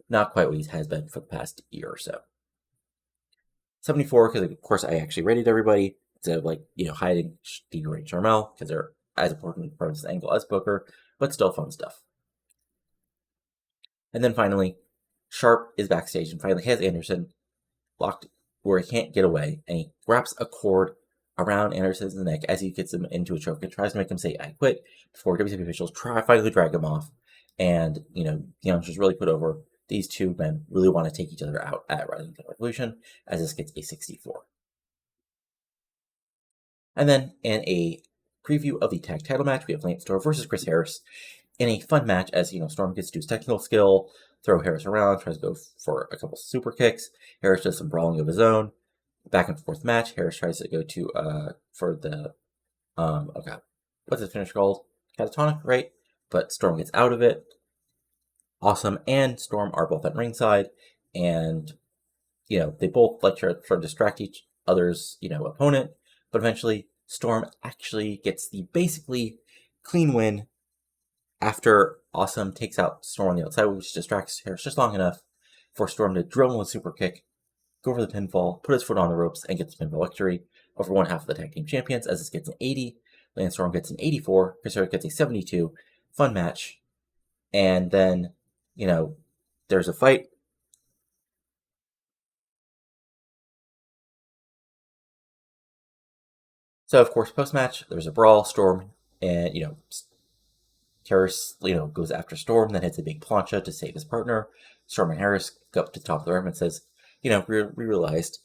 not quite what he has been for the past year or so. 74, because of course I actually rated everybody, instead of hiding Stevie Ray and Charmel, because they're as important part of this angle as Booker, but still fun stuff. And then finally, Sharpe is backstage and finally has Anderson locked where he can't get away, and he wraps a cord around Anderson's neck as he gets him into a choke and tries to make him say, "I quit," before WCW officials finally drag him off. And, the announcers really put over these two men really want to take each other out at Rising Sun Revolution, as this gets a 64. And then in a preview of the tag title match, we have Lance Storm versus Chris Harris in a fun match as, Storm gets to do his technical skill, throw Harris around, tries to go for a couple super kicks. Harris does some brawling of his own. Back and forth match. Harris tries to go to, for the, oh god, what's the finish called? Catatonic, right? But Storm gets out of it. Awesome. And Storm are both at ringside, and, they both try to distract each other's, opponent, but eventually Storm actually gets the basically clean win after Awesome takes out Storm on the outside, which distracts Harris just long enough for Storm to drill him with a super kick, go for the pinfall, put his foot on the ropes, and get the pinfall victory over one half of the tag team champions, as this gets an 80. Lance Storm gets an 84. Chris Harris gets a 72. Fun match. And then, there's a fight. So, of course, post-match, there's a brawl. Storm and, Harris, goes after Storm, then hits a big plancha to save his partner. Storm and Harris go up to the top of the room and says, we realized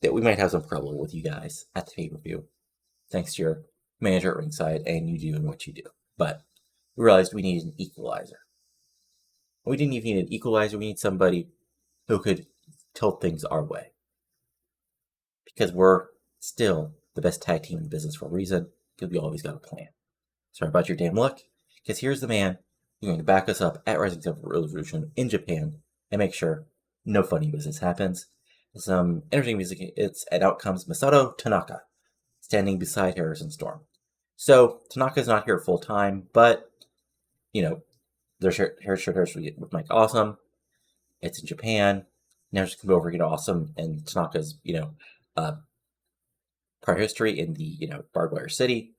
that we might have some trouble with you guys at the pay-per-view, thanks to your manager at ringside and you doing what you do. But we realized we needed an equalizer. We didn't even need an equalizer, we need somebody who could tilt things our way. Because we're still the best tag team in the business for a reason, because we always got a plan. Sorry about your damn luck, because here's the man who's going to back us up at Rising Sun Revolution in Japan and make sure no funny business happens. Some interesting music, and out comes Masato Tanaka, standing beside Harrison Storm. So, Tanaka's not here full time, but, there's Harris with Mike Awesome. It's in Japan. Now just come over, Awesome, and Tanaka's, prior history in the, Barbed Wire City.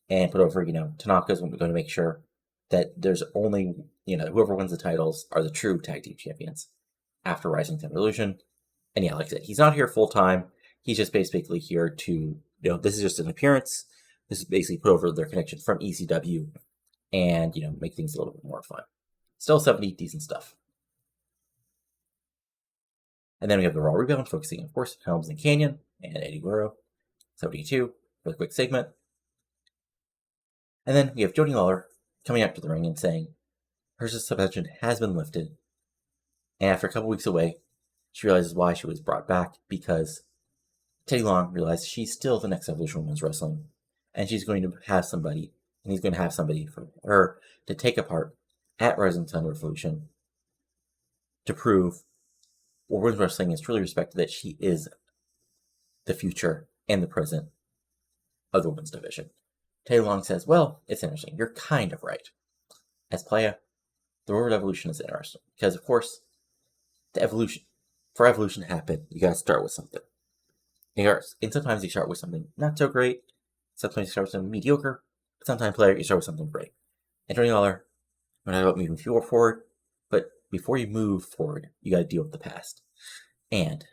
And put over, Tanaka's going to make sure that there's only, whoever wins the titles are the true tag team champions after Rising Sun Revolution. And yeah, like I said, he's not here full time. He's just basically here to, this is just an appearance. This is basically put over their connection from ECW and, make things a little bit more fun. Still 70, decent stuff. And then we have the Raw Rebound, focusing, of course, Helms and Kanyon and Eddy Guerrero. 72 for the quick segment. And then we have Jody Lawler coming out to the ring and saying her suspension has been lifted. And after a couple weeks away, she realizes why she was brought back, because Teddy Long realized she's still the next evolution of women's wrestling. And she's going to have somebody, and he's going to have somebody for her to take apart at Rising Sun Revolution to prove where women's wrestling is truly respected, that she is the future and the present of the women's division. Teddy Long says, well, it's interesting. You're kind of right. As Playa, the word evolution is interesting because, of course, for evolution to happen, you gotta start with something. And sometimes you start with something not so great. Sometimes you start with something mediocre. But sometimes, Player, you start with something great. And Tony Lawler, we're not about moving forward, but before you move forward, you gotta deal with the past. And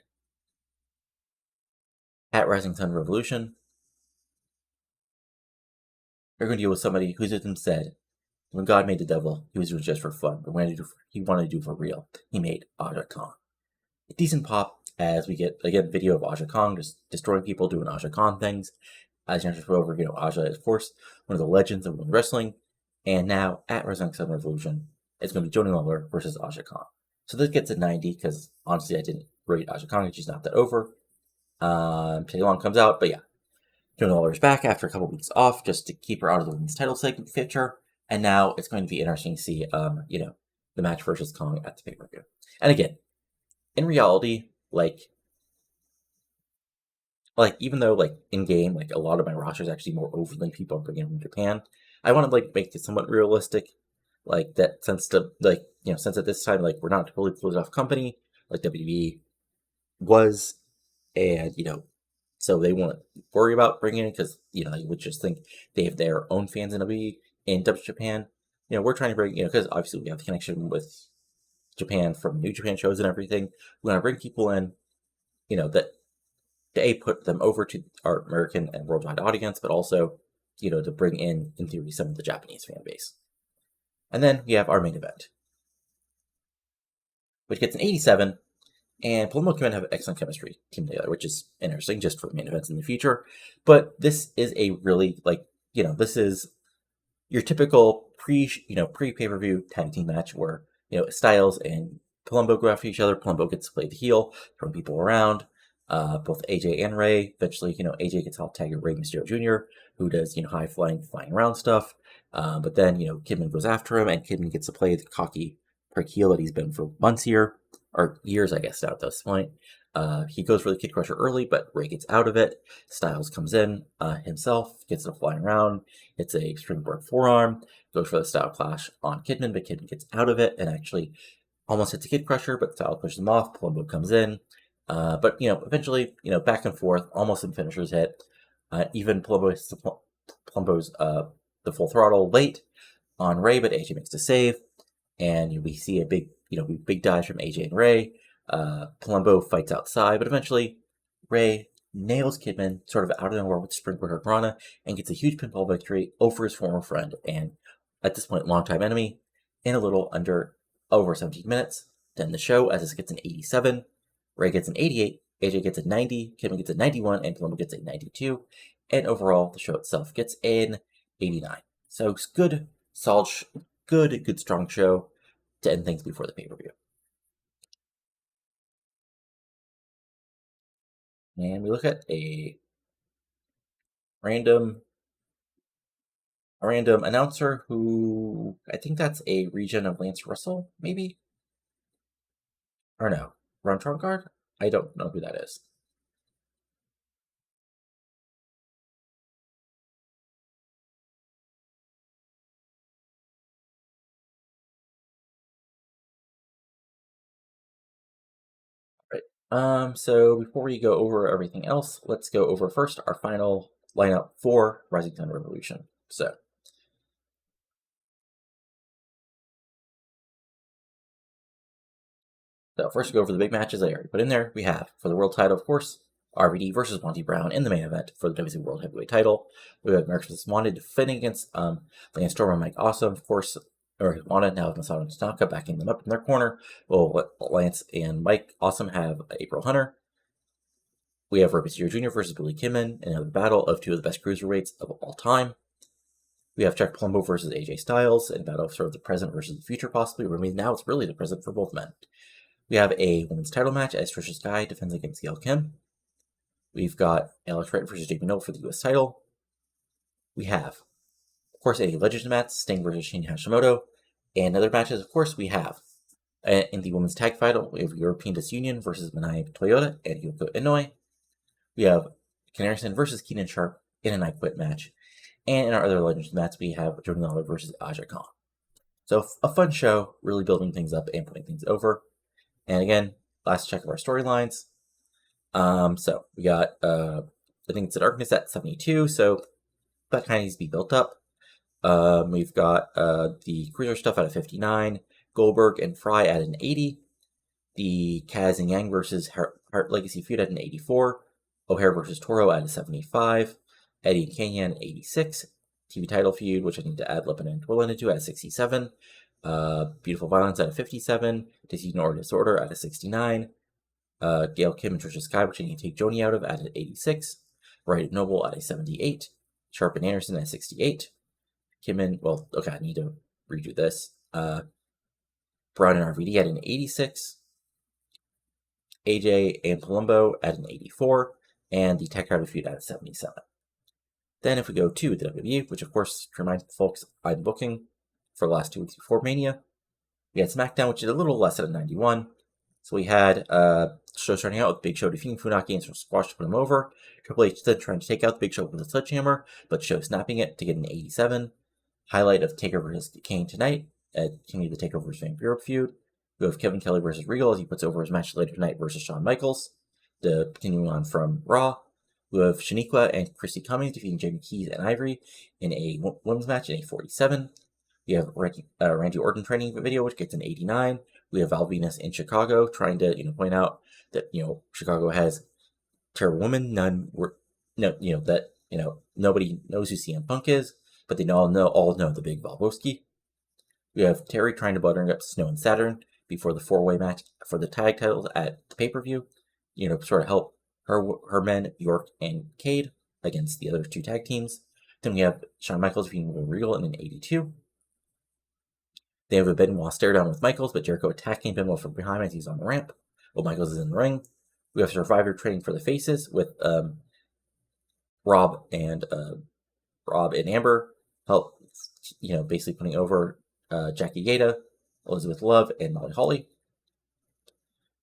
at Rising Sun Revolution, you're going to deal with somebody who's with him said, when God made the devil, he was doing it just for fun. But when he wanted to do for real, he made Aja Kong. A decent pop as we get, again, video of Aja Kong just destroying people, doing Aja Kong things. As you just over, Aja is, of course, one of the legends of women's wrestling. And now, at Rising Sun Revolution, it's going to be Jody Lawler versus Aja Kong. So this gets a 90, because honestly, I didn't rate Aja Kong, and she's not that over. Teddy Long comes out, but yeah. Jody Lawler's back after a couple weeks off, just to keep her out of the women's title segment picture. And now it's going to be interesting to see, the match versus Kong at the pay-per-view. And again, in reality, even though, in game, a lot of my roster is actually more overly people I'm bringing from Japan, I want to, make it somewhat realistic, that since at this time, we're not a totally closed off company, like WWE was, and, so they won't worry about bringing it, because, you would just think they have their own fans in WWE, in W Japan. We're trying to bring, because obviously we have the connection with Japan from New Japan shows and everything. We want to bring people in, that to put them over to our American and worldwide audience, but also, to bring in theory, some of the Japanese fan base. And then we have our main event, which gets an 87, and Palumbo and Kidman have excellent chemistry team together, which is interesting just for main events in the future. But this is a really, this is your typical pre-pay-per-view tag team match where, Styles and Palumbo go after each other. Palumbo gets to play the heel, throwing people around. Both AJ and Rey. Eventually, AJ gets off tag Rey Mysterio Jr., who does, high flying around stuff. But then, Kidman goes after him, and Kidman gets to play the cocky prick heel that he's been for months here, or years, I guess, now at this point. He goes for the Kid Crusher early, but Rey gets out of it. Styles comes in himself, gets to flying around. It's a springboard forearm. Goes for the Style Clash on Kidman, but Kidman gets out of it and actually almost hits a Kid Crusher, but Styles pushes him off. Palumbo comes in. But, eventually, back and forth, almost some finishers hit. Even Palumbo's the full throttle late on Rey, but AJ makes the save. And we see a big dive from AJ and Rey. Palumbo fights outside, but eventually Rey nails Kidman sort of out of nowhere with Springboard Hurricane and gets a huge pinfall victory over his former friend and, at this point, longtime enemy in a little over 17 minutes. Then the show, as this gets an 87. Rey gets an 88, AJ gets a 90, Kidman gets a 91, and Palumbo gets a 92. And overall, the show itself gets an 89. So it's good, solid, good, strong show to end things before the pay-per-view. And we look at a random announcer who, I think that's a region of Lance Russell, maybe? Or no, Ron Tronkard? I don't know who that is. So before we go over everything else, let's go over first our final lineup for Rising Sun Revolution. So So first we go over the big matches I already put in there. We have, for the world title, of course, RVD versus Monty Brown in the main event for the WCW World Heavyweight title. We have America's Most Wanted defending against Lance Storm and Mike Awesome, of course. America's Most Wanted now with Masato and Tanaka backing them up in their corner. Well, Lance and Mike Awesome have April Hunter. We have Roman Legionaires Jr. versus Billy Kidman in another battle of two of the best cruiserweights of all time. We have Chuck Palumbo versus AJ Styles in a battle of sort of the present versus the future, possibly. I mean, now it's really the present for both men. We have a women's title match as Tricia Skye defends against Gail Kim. We've got Alex Wright versus JP Noble for the US title. We have, of course, a Legends match, Sting versus Shane Hashimoto. And other matches, of course, we have in the women's tag title, we have European Disunion versus Manai Toyota and Yoko Inoue. We have Ken Anderson versus Keenan Sharpe in an I Quit match. And in our other Legends match, we have Jordan Lawler versus Aja Khan. So a fun show, really building things up and putting things over. And again, last check of our storylines. So we got, I think it's at Darkness at 72, so that kind of needs to be built up. We've got the Cruiser stuff at a 59, Goldberg and Frye at an 80, the Kaz and Yang versus Hart Legacy feud at an 84, O'Hare versus Toro at a 75, Eddy and Kanyon at 86, TV title feud, which I need to add Lebanon and Twirl into at a 67, Beautiful Violence at a 57, Decision or Disorder at a 69, Gail Kim and Tricia Skye, which I need to take Joni out of at an 86, Wright Noble at a 78, Sharpe and Anderson at 68, Kimmin, well, okay, I need to redo this, Brown and RVD at an 86, AJ and Palumbo at an 84, and the Tech Title feud at a 77. Then if we go to the WWE, which of course, to remind folks, I'm booking for the last 2 weeks before Mania, we had SmackDown, which is a little less at a 91. So we had show starting out with Big Show defeating Funaki and some squash to put him over. Triple H then trying to take out the Big Show with a sledgehammer, but Show snapping it to get an 87. Highlight of Taker versus Kane tonight at King of the Takeover versus Van Buren feud. We have Kevin Kelly versus Regal as he puts over his match later tonight versus Shawn Michaels. Continuing on from Raw, we have Shaniqua and Christy Cummings defeating Jamie Keys and Ivory in a women's match in a 47. We have Randy Orton training video, which gets an 89. We have Val Venus in Chicago trying to, point out that, Chicago has terrible women. Nobody knows who CM Punk is, but they all know the Big Valboski. We have Terry trying to buttering up Snow and Saturn before the 4-way match for the tag titles at the pay-per-view. Sort of help her men, York and Cade, against the other two tag teams. Then we have Shawn Michaels being Regal in an 82. They have a Benoit stare down with Michaels, but Jericho attacking Benoit from behind as he's on the ramp while Michaels is in the ring. We have Survivor training for the faces with Rob and Amber help, basically putting over Jackie Gata, Elizabeth Love, and Molly Holly.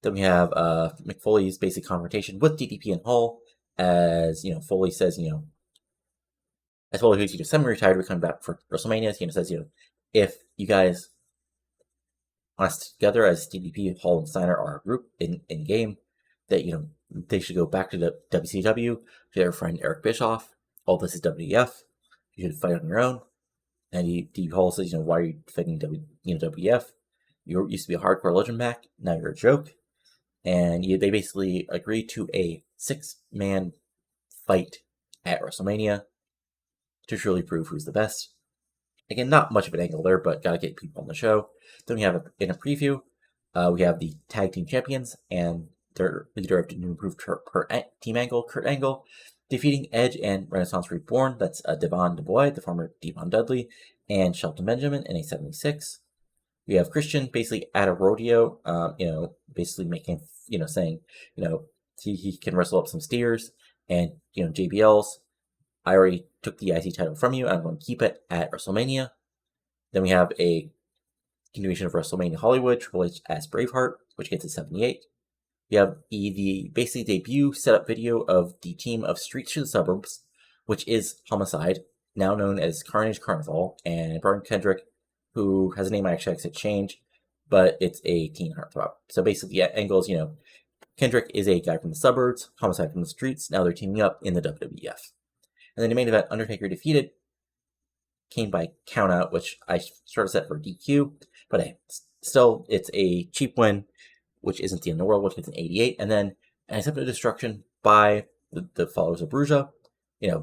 Then we have Mick Foley's basic confrontation with DDP and Hall, as Foley says, as Foley who's semi-retired, we come back for WrestleMania. Says, if you guys want us together as DDP, Hall, and Steiner are a group in game, that they should go back to the WCW to their friend Eric Bischoff. All this is WWF. You should fight on your own. And DDP Hall says, why are you fighting WWF? You used to be a hardcore legend back. Now you're a joke. And they basically agreed to a 6-man fight at WrestleMania to truly prove who's the best. Again, not much of an angle there, but gotta get people on the show. Then we have in a preview, we have the tag team champions and their leader of the new improved team angle, Kurt Angle, defeating Edge and Renaissance Reborn. That's Devon Dubois, the former Devon Dudley, and Shelton Benjamin in a 76. We have Christian basically at a rodeo, basically making, saying, he can wrestle up some steers, and, JBL's, I already took the IC title from you, I'm going to keep it at WrestleMania. Then we have a continuation of WrestleMania Hollywood, Triple H as Braveheart, which gets a 78. We have the basically debut setup video of the team of Streets to the Suburbs, which is Homicide, now known as Carnage Carnival, and Brian Kendrick, who has a name I actually have to change, but it's a teen heartthrob. So basically, Angle's, Kendrick is a guy from the suburbs, Homicide from the streets, now they're teaming up in the WWF. And then the main event, Undertaker defeated Kane by countout, which I sort of set for DQ, but hey, still, it's a cheap win which isn't the end of the world, which gets an 88, and then an attempt at destruction by the followers of Bruja,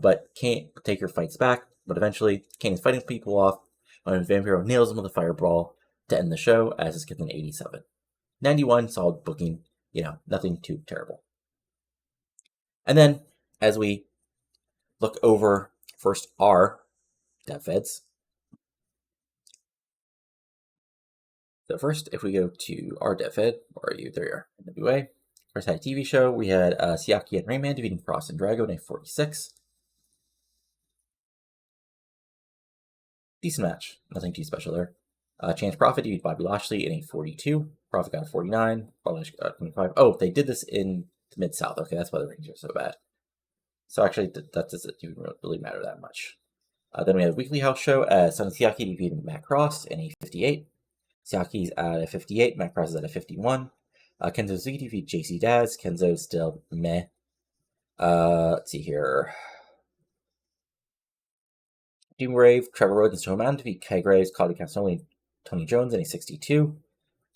but Kane Taker fights back, but eventually Kane is fighting people off when Vampiro nails him with a fire brawl to end the show, as this gets an 87. 91, solid booking, nothing too terrible. And then, as we look over first our dev feds. So first, if we go to our dev fed, where are you? There you are, NWA. First had a TV show. We had Siaki and Rayman defeating Frost and Drago in a 46. Decent match. Nothing too special there. Chance Profit defeated Bobby Lashley in a 42. Profit got a 49. Bobby Lashley got a 25. Oh, they did this in the Mid-South. Okay, that's why the ratings are so bad. So actually, that doesn't even really matter that much. Then we had a weekly house show. Son of Siaki defeated Matt Cross in a 58. Siaki's at a 58. Matt Cross is at a 51. Kenzo Suzuki defeated JC Daz. Kenzo's still meh. Let's see here. Doom Rave, Trevor Rhodes, and Stone Mountain defeat Kai Graves, Claudio Castagnoli, and Tony Jones in a 62.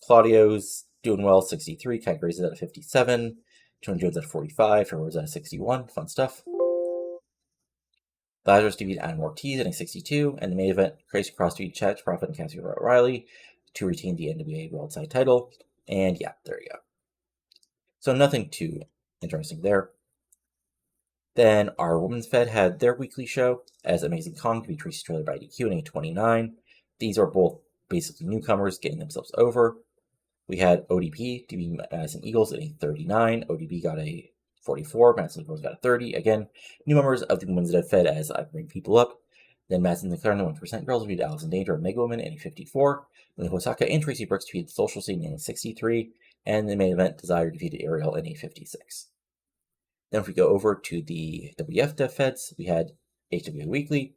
Claudio's doing well, 63. Kai Graves is at a 57. Tony Jones at a 45. Trevor Rhodes at a 61. Fun stuff. Lazarus defeated Adam Ortiz in a 62. And the main event, Crazy Cross defeated Chad Profit and Cassidy O'Reilly to retain the NWA World Side title. And yeah, there you go. So nothing too interesting there. Then our Women's Fed had their weekly show as Amazing Kong to be Tracy Trailer by DQ in a 29. These are both basically newcomers getting themselves over. We had ODP to be Madison Eagles in a 39. ODP got a 44. Madison Eagles got a 30. Again, new members of the Women's Fed as I bring people up. Then Madison Sinclair and the 1% Girls defeated Allison Danger and Mega Woman in a 54. Then Hosaka and Tracy Brooks defeated the Social Scene in a 63. And the main event, Desire defeated Ariel in a 56. Then if we go over to the WF Dev Feds, we had HWA Weekly.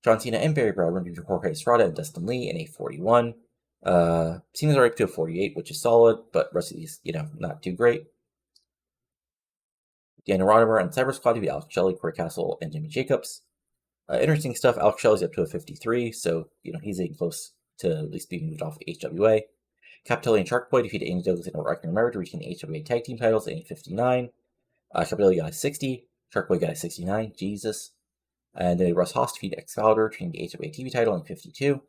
John Cena and Barry Brown defeated Jorge Estrada and Dustin Lee in a 41. Cena's right up to a 48, which is solid, but rest of these, not too great. Daniel Rodimer and Cyber Squad defeated Alex Shelley, Corey Castle, and Jimmy Jacobs. Interesting stuff. Alex Shelley's up to a 53, so he's getting close to at least being moved off of HWA. Capitelli and Shark Boy defeated Andy Douglas and Ragnar Merritt to retain the HWA Tag Team titles in a 59. Capitelli got a 60. Shark Boy got a 69. Jesus. And then Russ Haas defeated Excalibur to retain the HWA TV title in 52.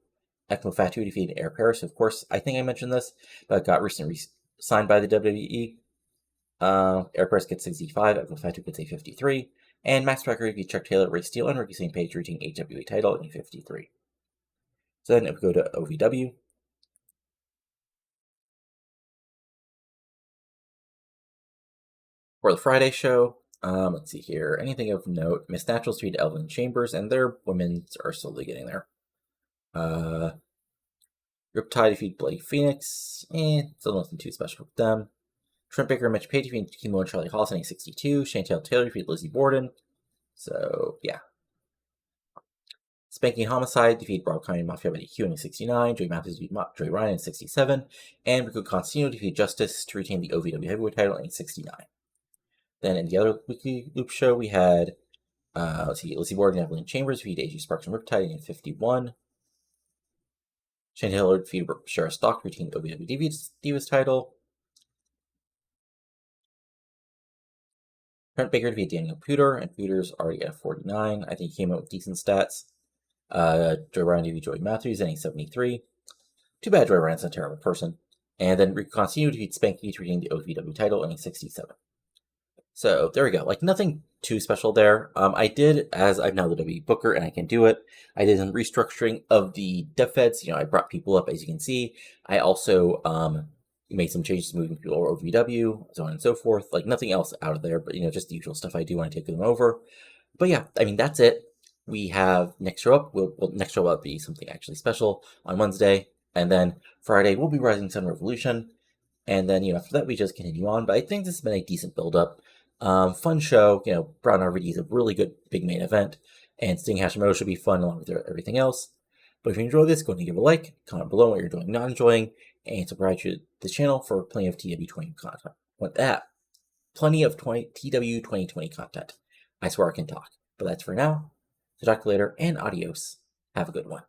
Ekmo Fatu defeated Air Paris. Of course, I think I mentioned this, but got recently signed by the WWE. Air Paris gets 65. Ekmo Fatu gets a 53. And Max Packer defeated Chuck Taylor, Ray Steele, and Ricky St. Page to retain HWA title in 53. So then if we go to OVW. For the Friday show, let's see here. Anything of note? Miss Naturals defeated Elvin Chambers, and their women's are slowly getting there. Riptide defeated Bloody Phoenix. Still nothing too special with them. Trent Baker and Mitch Page defeated Kimo and Charlie Hollis in a 62. Chantel Taylor defeated Lizzie Borden. So, yeah. Spanking Homicide defeated Rob Connie and Mafia by DQ in a 69. Joey Matthews defeated Joey Ryan in 67. And Rico Constantino defeated Justice to retain the OVW Heavyweight title in 69. Then in the other weekly loop show, we had, Lizzie Borden and Evelyn Chambers defeated AJ Sparks and Riptide in 51. Shane Taylor defeated Shara Stock to retain the OVW Divas title. Trent Baker defeated Daniel Puder, and Puder's already at 49. I think he came out with decent stats. Joey Ryan defeated Joey Matthews in a 73. Too bad Joey Ryan's a terrible person. And then Rico Constantino defeated Spanky to retain the OVW title in a 67. So there we go. Nothing too special there. I did, as I'm now the WWE Booker and I can do it, I did some restructuring of the dev feds. I brought people up, as you can see. I also made some changes moving people over OVW, so on and so forth. Nothing else out of there, but just the usual stuff I do when I take them over. But yeah, that's it. We have next show up. Next show up will be something actually special on Wednesday, and then Friday we'll be Rising Sun Revolution, and then after that we just continue on. But I think this has been a decent build up. Fun show. Brown RVD is a really good big main event, and Sting Hashimoto should be fun along with everything else. But if you enjoy this, go ahead and give a like, comment below what you're doing, not enjoying, and subscribe to this channel for plenty of TW20 content. With that, plenty of TW 2020 content. I swear I can talk. But that's for now. So talk to you later, and adios. Have a good one.